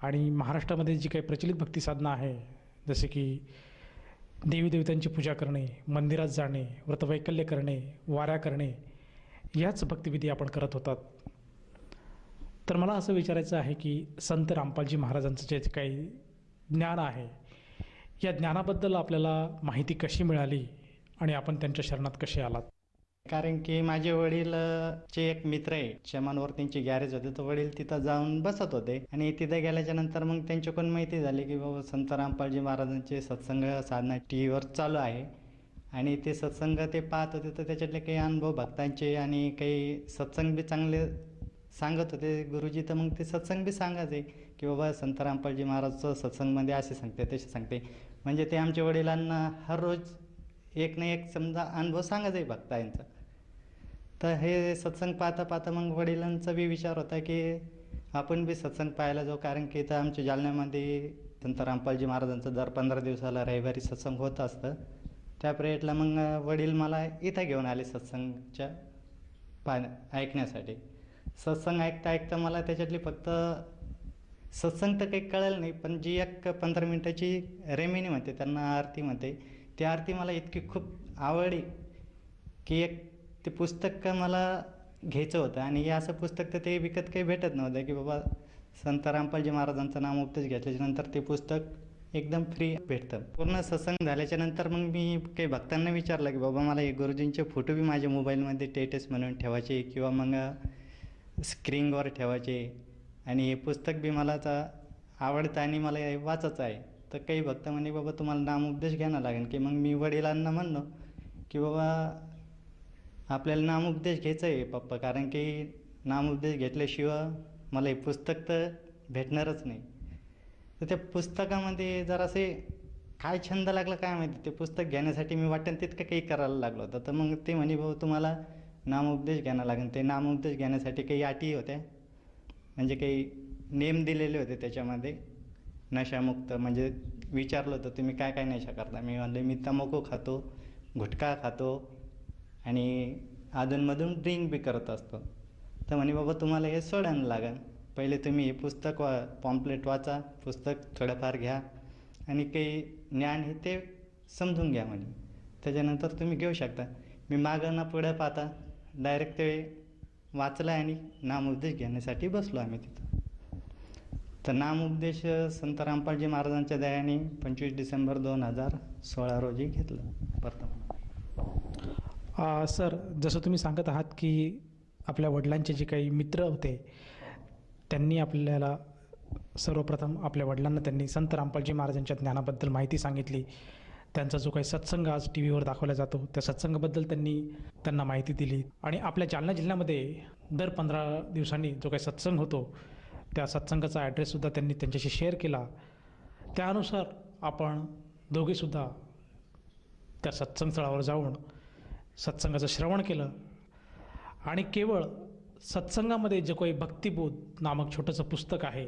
आणि महाराष्ट्रामध्ये जी काही प्रचलित भक्तिसाधना आहे, जसे की देवी देवतांची पूजा करणे, मंदिरात जाणे, व्रतवैकल्य करणे, वाऱ्या करणे, याच भक्तिविधी आपण करत होतात. तर मला असं विचारायचं आहे की संत रामपालजी महाराजांचं जे काही ज्ञान आहे, या ज्ञानाबद्दल आपल्याला माहिती कशी मिळाली आणि आपण त्यांच्या शरणात कसे आलात? कारण की माझे वडील चे एक मित्र आहे, शमानवर त्यांची गॅरेज होते, तर वडील तिथं जाऊन बसत होते आणि तिथे गेल्याच्या नंतर मग त्यांच्याकडून माहिती झाली की बाबा संत रामपालजी महाराजांचे सत्संग साधना टी व्हीवर चालू आहे आणि ते सत्संग ते पाहत होते. तर त्याच्यातले काही अनुभव भक्तांचे आणि काही सत्संग बी चांगले सांगत होते गुरुजी. तर मग ते सत्संग बी सांगायचे की बाबा संत रामपालजी महाराजचं सत्संगमध्ये असे सांगते तसे सांगते. म्हणजे ते आमच्या वडिलांना हर रोज एक ना एक समजा अनुभव सांगायचे भक्तांचा. तर हे सत्संग पाहता पाहता मग वडिलांचा बी विचार होता की आपण बी सत्संग पाहायला जाऊ, कारण की इथं आमच्या जालन्यामध्ये संत रामपालजी महाराजांचं दर 15 दिवसाला रविवारी सत्संग होत असतं. त्या पिरियडला मग वडील मला इथं घेऊन आले सत्संगच्या ऐकण्यासाठी. सत्संग ऐकता ऐकता मला त्याच्यातली फक्त सत्संग तर काही कळलं नाही, पण जी एक 15 मिनिटाची रेमिनी म्हणते, त्यांना आरती म्हणते, ती आरती मला इतकी खूप आवडली की एक ते पुस्तक मला घ्यायचं होतं. आणि हे असं पुस्तक तर ते विकत काही भेटत नव्हतं की बाबा संत रामपालजी महाराजांचं नामोपदेश घेतल्याच्यानंतर ते पुस्तक एकदम फ्री भेटतं. पूर्ण सत्संग झाल्याच्या नंतर मग मी काही भक्तांना विचारलं की बाबा मला हे गुरुजींचे फोटो बी माझ्या मोबाईलमध्ये स्टेटस म्हणून ठेवायचे किंवा मग स्क्रीनवर ठेवायचे आणि हे पुस्तक बी मला आवडतं आणि मला हे वाचायचं आहे. तर काही भक्त म्हणे बाबा तुम्हाला नामोपदेश घ्यायला लागेल की. मग मी वडिलांना म्हणलो की बाबा आपल्याला नामोपदेश घ्यायचं आहे पप्पा, कारण की नामोपदेश घेतल्याशिवाय मला हे पुस्तक तर भेटणारच नाही. तर त्या पुस्तकामध्ये जरासे काय छंद लागला काय माहिती, ते पुस्तक घेण्यासाठी मी वाटेल तितकं काही करायला लागलो होतं. तर मग ते म्हणे बाबा तुम्हाला नामोपदेश घ्यायला लागेल. ते नामोपदेश घेण्यासाठी काही अटी होत्या, म्हणजे काही नेम दिलेले होते त्याच्यामध्ये. नशामुक्त म्हणजे विचारलं होतं तुम्ही काय काय नशा करता. मी म्हणले मी तंबाखू खातो, गुटखा खातो आणि अधूनमधून ड्रिंक बी करत असतो. तर म्हणे बाबा तुम्हाला हे सोडायला लागेल. पहिले तुम्ही हे पुस्तक पॉम्पलेट वाचा, पुस्तक थोडंफार घ्या आणि काही ज्ञान हे ते समजून घ्या म्हणे, त्याच्यानंतर तुम्ही घेऊ शकता. मी मागं ना पुढं पाहता डायरेक्ट ते वाचलं आणि नामोपदेश घेण्यासाठी बसलो आम्ही तिथं. तर नामोपदेश संत रामपालजी महाराजांच्या दयाने 25 डिसेंबर 2016 रोजी घेतलं प्रथम. सर, जसं तुम्ही सांगत आहात की आपल्या वडिलांचे जे काही मित्र होते त्यांनी आपल्याला सर्वप्रथम आपल्या वडिलांना त्यांनी संत रामपालजी महाराजांच्या ज्ञानाबद्दल माहिती सांगितली. त्यांचा जो काही सत्संग आज टी व्हीवर दाखवला जातो त्या सत्संगाबद्दल त्यांना माहिती दिली आणि आपल्या जालना जिल्ह्यामध्ये दर 15 दिवसांनी जो काही सत्संग होतो त्या सत्संगाचा ॲड्रेससुद्धा त्यांनी त्यांच्याशी शेअर केला. त्यानुसार आपण दोघेसुद्धा त्या सत्संग स्थळावर जाऊन सत्संगाचं श्रवण केलं आणि केवळ सत्संगामध्ये जे काही भक्तिबोध नामक छोटंसं पुस्तक आहे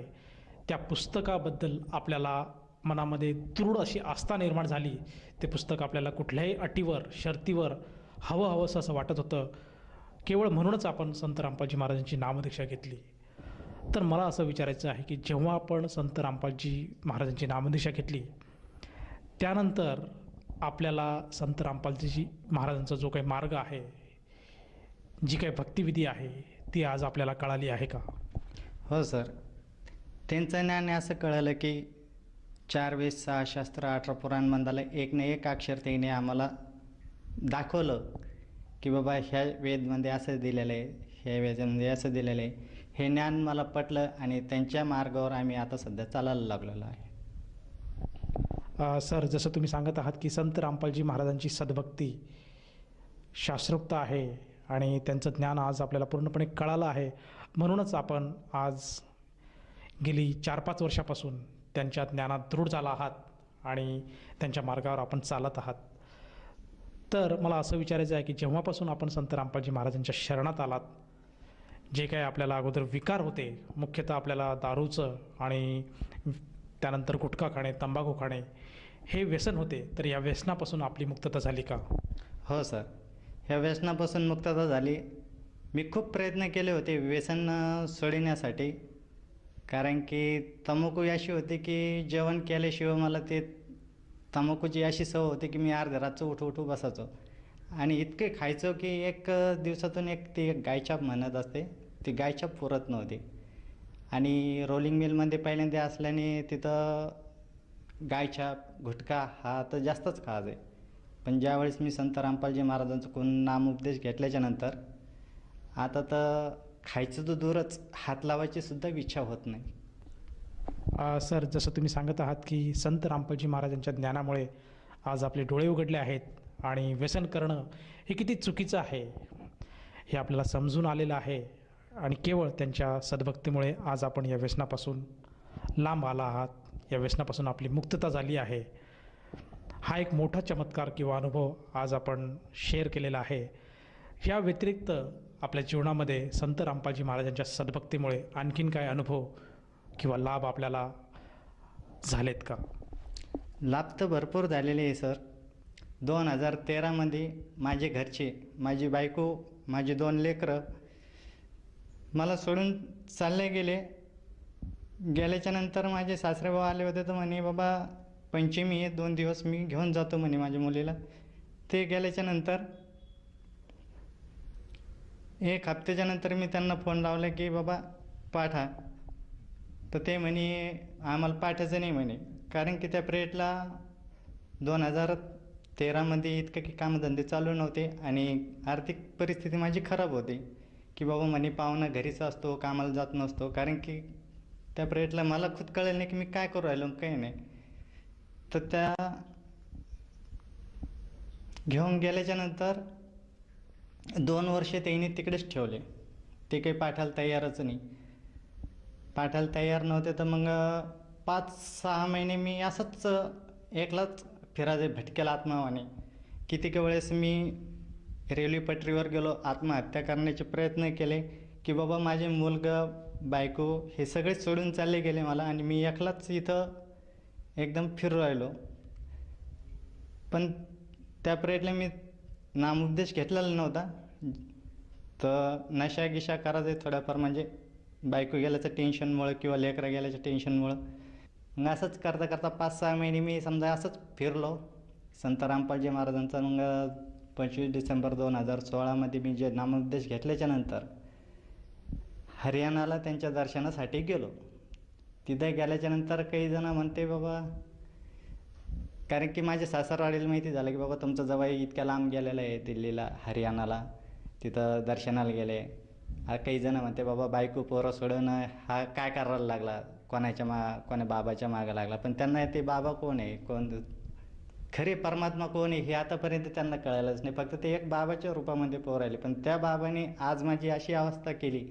त्या पुस्तकाबद्दल आपल्याला मनामध्ये दृढ अशी आस्था निर्माण झाली. ते पुस्तक आपल्याला कुठल्याही अटीवर शर्तीवर हवंसं असं वाटत होतं. केवळ म्हणूनच आपण संत रामपालजी महाराजांची नामदीक्षा घेतली. तर मला असं विचारायचं आहे की जेव्हा आपण संत रामपालजी महाराजांची नामदीक्षा घेतली त्यानंतर आपल्याला संत रामपालजी महाराजांचा जो काही मार्ग आहे, जी काही भक्तिविधी आहे ती आज आपल्याला कळाली आहे का? हो सर, त्यांचं ज्ञान असं कळलं की 4 वेद 6 शास्त्र 18 पुराण मंदाला एक ना एक अक्षर त्याने आम्हाला दाखवलं की बाबा ह्या वेदमध्ये असं दिलेलं आहे, ह्या वेदामध्ये असं दिलेलं आहे. हे ज्ञान मला पटलं आणि त्यांच्या मार्गावर आम्ही आता सध्या चालायला लागलेलो आहे. सर, जसं तुम्ही सांगत आहात की संत रामपालजी महाराजांची सद्भक्ती शास्त्रोक्त आहे आणि त्यांचं ज्ञान आज आपल्याला पूर्णपणे कळालं आहे. म्हणूनच आपण आज गेली 4-5 वर्षापासून त्यांच्या ज्ञानात दृढ झाला आहात आणि त्यांच्या मार्गावर आपण चालत आहात. तर मला असं विचारायचं आहे की जेव्हापासून आपण संत रामपालजी महाराजांच्या शरणात आलात, जे काही आपल्याला अगोदर विकार होते, मुख्यतः आपल्याला दारूचं आणि त्यानंतर गुटखा खाणे, तंबाखू खाणे हे व्यसन होते, तर या व्यसनापासून आपली मुक्तता झाली का? हो सर, ह्या व्यसनापासून मुक्तता झाली मी खूप प्रयत्न केले होते व्यसन सोडविण्यासाठी. कारण की तंबाखू अशी होती की जेवण केल्याशिवाय मला ते तंबाखूची अशी सवय होती की मी अर्ध्या रातचं उठू बसायचो आणि इतके खायचो की एक दिवसातून एक गायछाप म्हणत असते, ती गायछाप पुरत नव्हती. आणि रोलिंग मिलमध्ये पहिल्यांदा असल्याने तिथं गायछाप, गुटखा हा तर जास्तच खायचे. पण ज्यावेळेस मी संत रामपालजी महाराजांचं कोण नामोपदेश घेतल्याच्या नंतर आता तर खायचं तर दूरच, हात लावायची सुद्धा इच्छा होत नाही. सर, जसं तुम्ही सांगत आहात की संत रामपालजी महाराजांच्या ज्ञानामुळे आज आपले डोळे उघडले आहेत आणि व्यसन करणं हे किती चुकीचं आहे हे आपल्याला समजून आलेलं आहे आणि केवळ त्यांच्या सद्भक्तीमुळे आज आपण या व्यसनापासून लांब आला आहात, या व्यसनापासून आपली मुक्तता झाली आहे. हा एक मोठा चमत्कार किंवा अनुभव आज आपण शेअर केलेला आहे. या व्यतिरिक्त आपल्या जीवनामध्ये संत रामपालजी महाराजांच्या सद्भक्तीमुळे आणखीन काय अनुभव किंवा लाभ आपल्याला झालेत का? लाभ तर भरपूर झालेले आहे सर. 2013मध्ये माझे घरचे, माझी बायको, माझी 2 लेकरं मला सोडून चालले गेले. गेल्याच्या नंतर माझे सासरेभाऊ आले होते तर म्हणे, बाबा पंचमी आहे, 2 दिवस मी घेऊन जातो म्हणे माझ्या मुलीला. ते गेल्याच्या नंतर 1 हप्त्याच्या नंतर मी त्यांना फोन लावला की बाबा पाठा. तर ते म्हणे आम्हाला पाठायचं नाही म्हणे. कारण की त्या पिरियडला 2013मध्ये इतकं की कामधंदे चालू नव्हते आणि आर्थिक परिस्थिती माझी खराब होती की बाबा म्हणे पाहुणा घरीच असतो, कामाला जात नसतो. कारण की त्या पिरियडला मला खुद कळलं नाही की मी काय करू राहिलो काही नाही. तर त्या घेऊन गेल्याच्या नंतर 2 वर्ष त्यांनी तिकडेच ठेवले. ते काही पाठायला तयारच नाही. पाठायला तयार नव्हते तर मग 5-6 महिने मी असंच एकलाच फिरायचे भटकेला आत्मावाने. कितीक वेळेस मी रेल्वे पटरीवर गेलो, आत्महत्या करण्याचे प्रयत्न केले की बाबा माझे मुलगा, बायको हे सगळे सोडून चालले गेले मला आणि मी एकलाच इथं एकदम फिरू राहिलो. पण त्या पिरियडला मी नामोपदेश घेतलेला नव्हता. तर नशा गिशा करायचे थोड्याफार, म्हणजे बायको गेल्याचं टेन्शनमुळं किंवा लेकरं गेल्याच्या टेन्शनमुळं. मग असंच करता करता 5-6 महिने मी समजा असंच फिरलो संत रामपालजी महाराजांचा. मग 25 डिसेंबर 2016मध्ये मी जे नामोपदेश घेतल्याच्या नंतर हरियाणाला त्यांच्या दर्शनासाठी गेलो. तिथे गेल्याच्या नंतर काही जण म्हणते बाबा, कारण की माझ्या सासरवाडीला माहिती झालं की बाबा तुमचं जवाई इतक्या लांब गेलेलं आहे दिल्लीला, हरियाणाला, तिथं दर्शनाला गेले. काही जण म्हणते बाबा बायको पोरं सोडून हा काय करायला लागला, कोण्या बाबाच्या मागं लागला. पण त्यांना ते बाबा कोण आहे, कोण खरे परमात्मा कोण आहे हे आतापर्यंत त्यांना कळायलाच नाही. फक्त ते एक बाबाच्या रूपामध्ये पोर राहिले. पण त्या बाबाने आज माझी अशी अवस्था केली,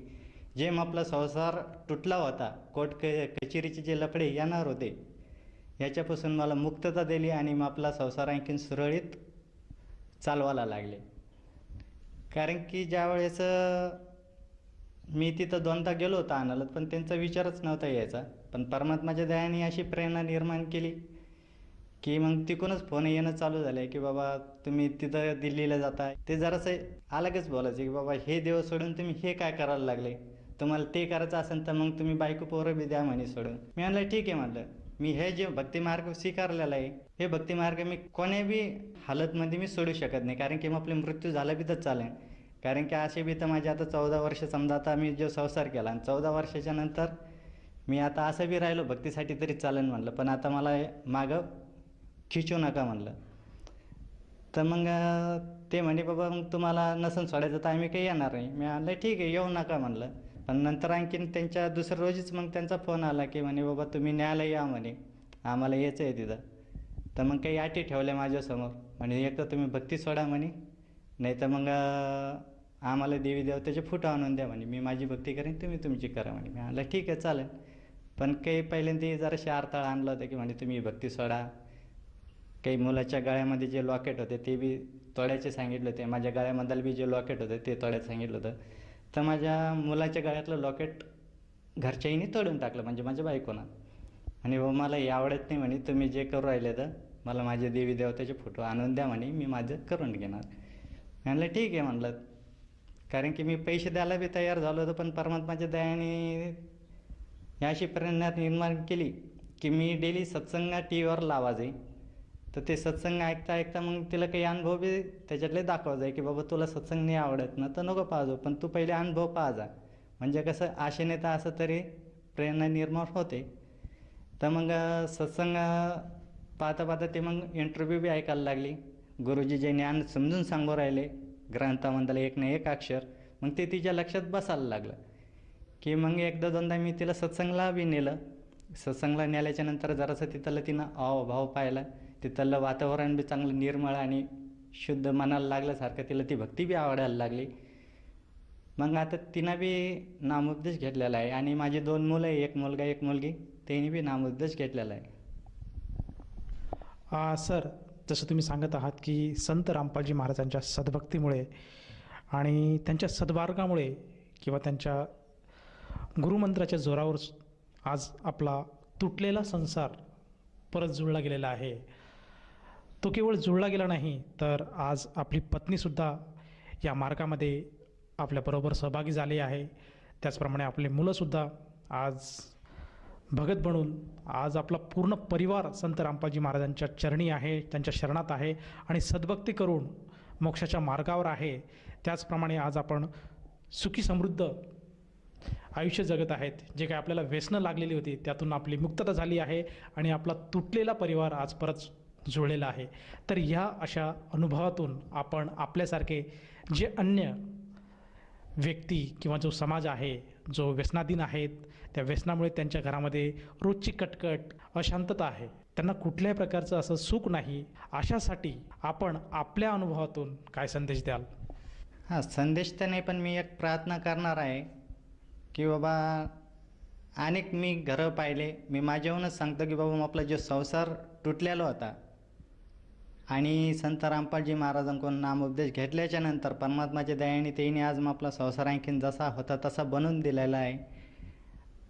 जे आपला संसार तुटला होता, कोर्ट कचेरीचे जे लफडे येणार होते याच्यापासून मला मुक्तता दिली आणि मग आपला संसार आणखीन सुरळीत चालवायला लागले. कारण की ज्यावेळेस मी तिथं 2दा गेलो होतो आणायला, पण त्यांचा विचारच नव्हता यायचा. पण परमात्माच्या दयाने अशी प्रेरणा निर्माण केली की मग तिकडूनच फोन येणं चालू झालं की बाबा तुम्ही तिथं दिल्लीला जाता. ते जरासं अलगच बोलायचे की बाबा हे देव सोडून तुम्ही हे काय करायला लागले, तुम्हाला ते करायचं असेल तर मग तुम्ही बायको पोरं बी द्या म्हणे सोडून. मी म्हणलं ठीक आहे, म्हणलं मी हे जे भक्तिमार्ग स्वीकारलेला आहे हे भक्तिमार्ग मी कोण्या बी हालतमध्ये मी सोडू शकत नाही. कारण की मग आपले मृत्यू झाला बी तर चालेल. कारण की असे बी तर माझे आता 14 वर्ष समजा आता मी जो संसार केला आणि 14 वर्षाच्या नंतर मी आता असं बी राहिलो भक्तीसाठी तरी चालेल म्हणलं. पण आता मला मागं खिचू नका म्हणलं. तर मग ते म्हणे बाबा मग तुम्हाला नसन सोडायचं तर आम्ही काही येणार नाही. मी म्हणलं ठीक आहे, येऊ नका म्हणलं. पण नंतर आणखीन त्यांच्या दुसऱ्या रोजीच मग त्यांचा फोन आला की म्हणे बाबा तुम्ही न्यायला या म्हणे, आम्हाला यायचं आहे तिथं. तर मग काही अटी ठेवल्या माझ्यासमोर. म्हणे एक तर तुम्ही भक्ती सोडा म्हणे, नाही तर मग आम्हाला देवी देवताचे फोटो आणून द्या म्हणे, मी माझी भक्ती करेन, तुम्ही तुमची करा म्हणे. मी म्हणलं ठीक आहे चालेल. पण काही पहिल्यांदा जराशी अडथळा आणला होता की म्हणे तुम्ही भक्ती सोडा. काही मुलाच्या गळ्यामध्ये जे लॉकेट होते ते बी तोड्याचे सांगितले होते, माझ्या गळ्यामधलं बी जे लॉकेट होते ते तोड्याचं सांगितलं होतं. तर माझ्या मुलाच्या गळ्यातलं लॉकेट घरच्याईने तोडून टाकलं, म्हणजे माझ्या बायकोनं. आणि हो मला हे आवडत नाही म्हणे, तुम्ही जे करू राहिले तर मला माझे देवी देवताचे फोटो आणून द्या म्हणे, मी माझं करून घेणार. म्हणलं ठीक आहे म्हणलं. कारण की मी पैसे द्यायला बी तयार झालो होतो, पण परमात्माच्या दयाने अशी प्रेरणा निर्माण केली की मी डेली सत्संग टी व्हीवर लावायचे. तर ते सत्संग ऐकता ऐकता मग तिला काही अनुभव बी त्याच्यातले दाखवायचे की बाबा तुला सत्संग नाही आवडत ना तर नको पाहजो, पण तू पहिले अनुभव पाहा. म्हणजे कसं आशेने तर असं तरी प्रेरणा निर्माण होते. तर मग सत्संग पाहता पाहता ते मग इंटरव्ह्यू बी ऐकायला लागली. गुरुजी जे ज्ञान समजून सांगू राहिले ग्रंथामधलं एक ना एक अक्षर, मग ते तिच्या लक्षात बसायला लागलं की मग एकदा दोनदा मी तिला सत्संगला बी नेलं. सत्संगला नेल्याच्या नंतर जरासं तिथलं भाव पाहिला. तिथलं वातावरण बी चांगलं निर्मळ आणि शुद्ध मनाला लागल्यासारखं, तिला ती भक्ती बी आवडायला लागली. मग आता तिनं बी नामोपदेश घेतलेला आहे आणि माझी 2 मुलं आहे, एक मुलगा एक मुलगी, त्यांनी बी नामोपदेश घेतलेला आहे. सर, जसं तुम्ही सांगत आहात की संत रामपालजी महाराजांच्या सद्भक्तीमुळे आणि त्यांच्या सद्मार्गामुळे किंवा त्यांच्या गुरुमंत्राच्या जोरावर आज आपला तुटलेला संसार परत जुळला गेलेला आहे. तो केवळ जुळला गेला नाही, तर आज आपली पत्नीसुद्धा या मार्गामध्ये आपल्याबरोबर सहभागी झाली आहे. त्याचप्रमाणे आपले मुलंसुद्धा आज भगत बनून आज आपला पूर्ण परिवार संत रामपालजी महाराजांच्या चरणी आहे, त्यांच्या शरणात आहे आणि सद्भक्ती करून मोक्षाच्या मार्गावर आहे. त्याचप्रमाणे आज आपण सुखी समृद्ध आयुष्य जगत आहेत. जे काही आपल्याला व्यसनं लागलेली होती त्यातून आपली मुक्तता झाली आहे आणि आपला तुटलेला परिवार आज परत जुळलेला आहे. तर ह्या अशा अनुभवातून आपण आपल्यासारखे जे अन्य व्यक्ती किंवा जो समाज आहे जो व्यसनाधीन आहेत, त्या व्यसनामुळे त्यांच्या घरामध्ये रोजची कटकट, अशांतता आहे, त्यांना कुठल्याही प्रकारचं असं सुख नाही, अशासाठी आपण आपल्या अनुभवातून काय संदेश द्याल? संदेश तर नाही, पण मी एक प्रार्थना करणार आहे की बाबा अनेक मी घरं पाहिले. मी माझ्याहूनच सांगतो की बाबा आपला जो संसार तुटलेला होता आणि संत रामपालजी महाराजांकडून नामोपदेश घेतल्याच्या नंतर परमात्माच्या दयाने त्यांनी आज मग आपला संसार आणखीन जसा होता तसा बनवून दिलेला आहे.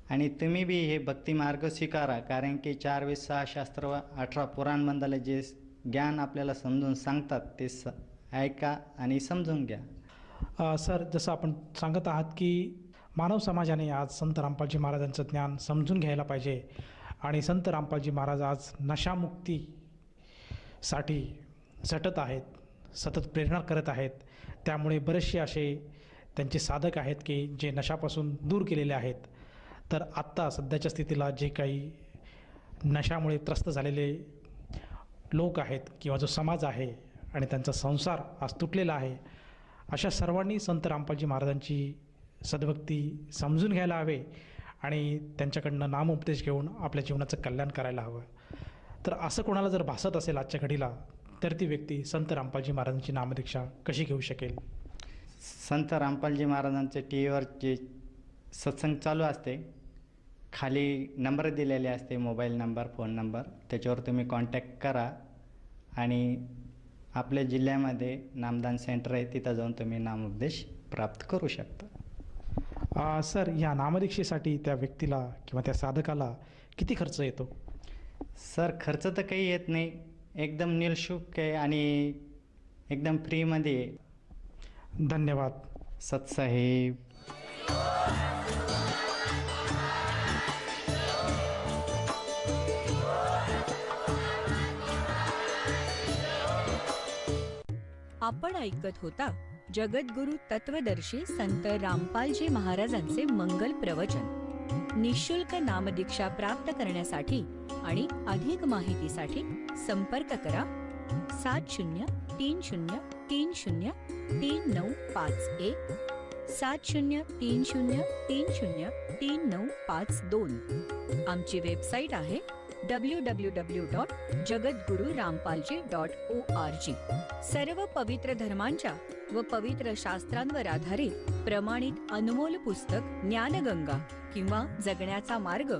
आणि तुम्ही बी हे भक्ती मार्ग स्वीकारा, कारण की 4 वेद 6 शास्त्र व 18 पुराणमधलं जे ज्ञान आपल्याला समजून सांगतात ते ऐका आणि समजून घ्या. सर, जसं आपण सांगत आहात की मानव समाजाने आज संत रामपालजी महाराजांचं ज्ञान समजून घ्यायला पाहिजे आणि संत रामपालजी महाराज आज नशामुक्तीसाठी झटत आहेत, सतत प्रेरणा करत आहेत. त्यामुळे बरेचसे असे त्यांचे साधक आहेत की जे नशापासून दूर केलेले आहेत. तर आत्ता सध्याच्या स्थितीला जे काही नशामुळे त्रस्त झालेले लोक आहेत किंवा जो समाज आहे आणि त्यांचा संसार आज तुटलेला आहे, अशा सर्वांनी संत रामपालजी महाराजांची सद्भक्ती समजून घ्यायला हवे आणि त्यांच्याकडनं नामोपदेश घेऊन आपल्या जीवनाचं कल्याण करायला हवं. तर असं कोणाला जर भासत असेल आजच्या घडीला, तर ती व्यक्ती संत रामपालजी महाराजांची नामदीक्षा कशी घेऊ शकेल? संत रामपालजी महाराजांचे टी व्हीवर जे सत्संग चालू असते, खाली नंबर दिलेले असते, मोबाईल नंबर, फोन नंबर, त्याच्यावर तुम्ही कॉन्टॅक्ट करा आणि आपल्या जिल्ह्यामध्ये नामदान सेंटर आहे, तिथं जाऊन तुम्ही नामोपदेश प्राप्त करू शकता. सर, या नामदीक्षेसाठी त्या व्यक्तीला किंवा त्या साधकाला किती खर्च येतो? सर, खर्च तर काही येत नाही, एकदम निःशुल्क आहे आणि एकदम फ्रीमध्ये आहे. धन्यवाद सतसाहेब. आपण ऐकत होता जगद्गुरु तत्वदर्शी संत रामपालजी महाराजांचे मंगल प्रवचन. निःशुल्क नामदीक्षा प्राप्त करण्यासाठी आणि अधिक माहितीसाठी संपर्क करा 7030303951 7030303952. आमची वेबसाईट आहे www.jagadgururampalji.org. सर्व पवित्र धर्मांच्या व पवित्र शास्त्रांवर आधारित प्रमाणित अनमोल पुस्तक ज्ञानगंगा किंवा जगण्याचा मार्ग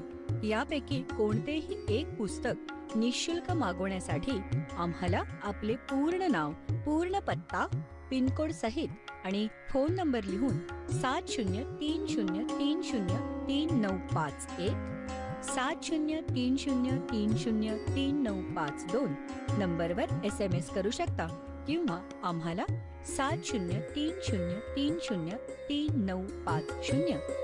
यापैकी कोणतेही एक पुस्तक निःशुल्क मागवण्यासाठी आम्हाला आपले पूर्ण नाव, पूर्ण पत्ता, पिनकोड सहित आणि फोन नंबर लिहून 7030303951 7030303952 नंबरवर SMS करू शकता किंवा आम्हाला 7030303950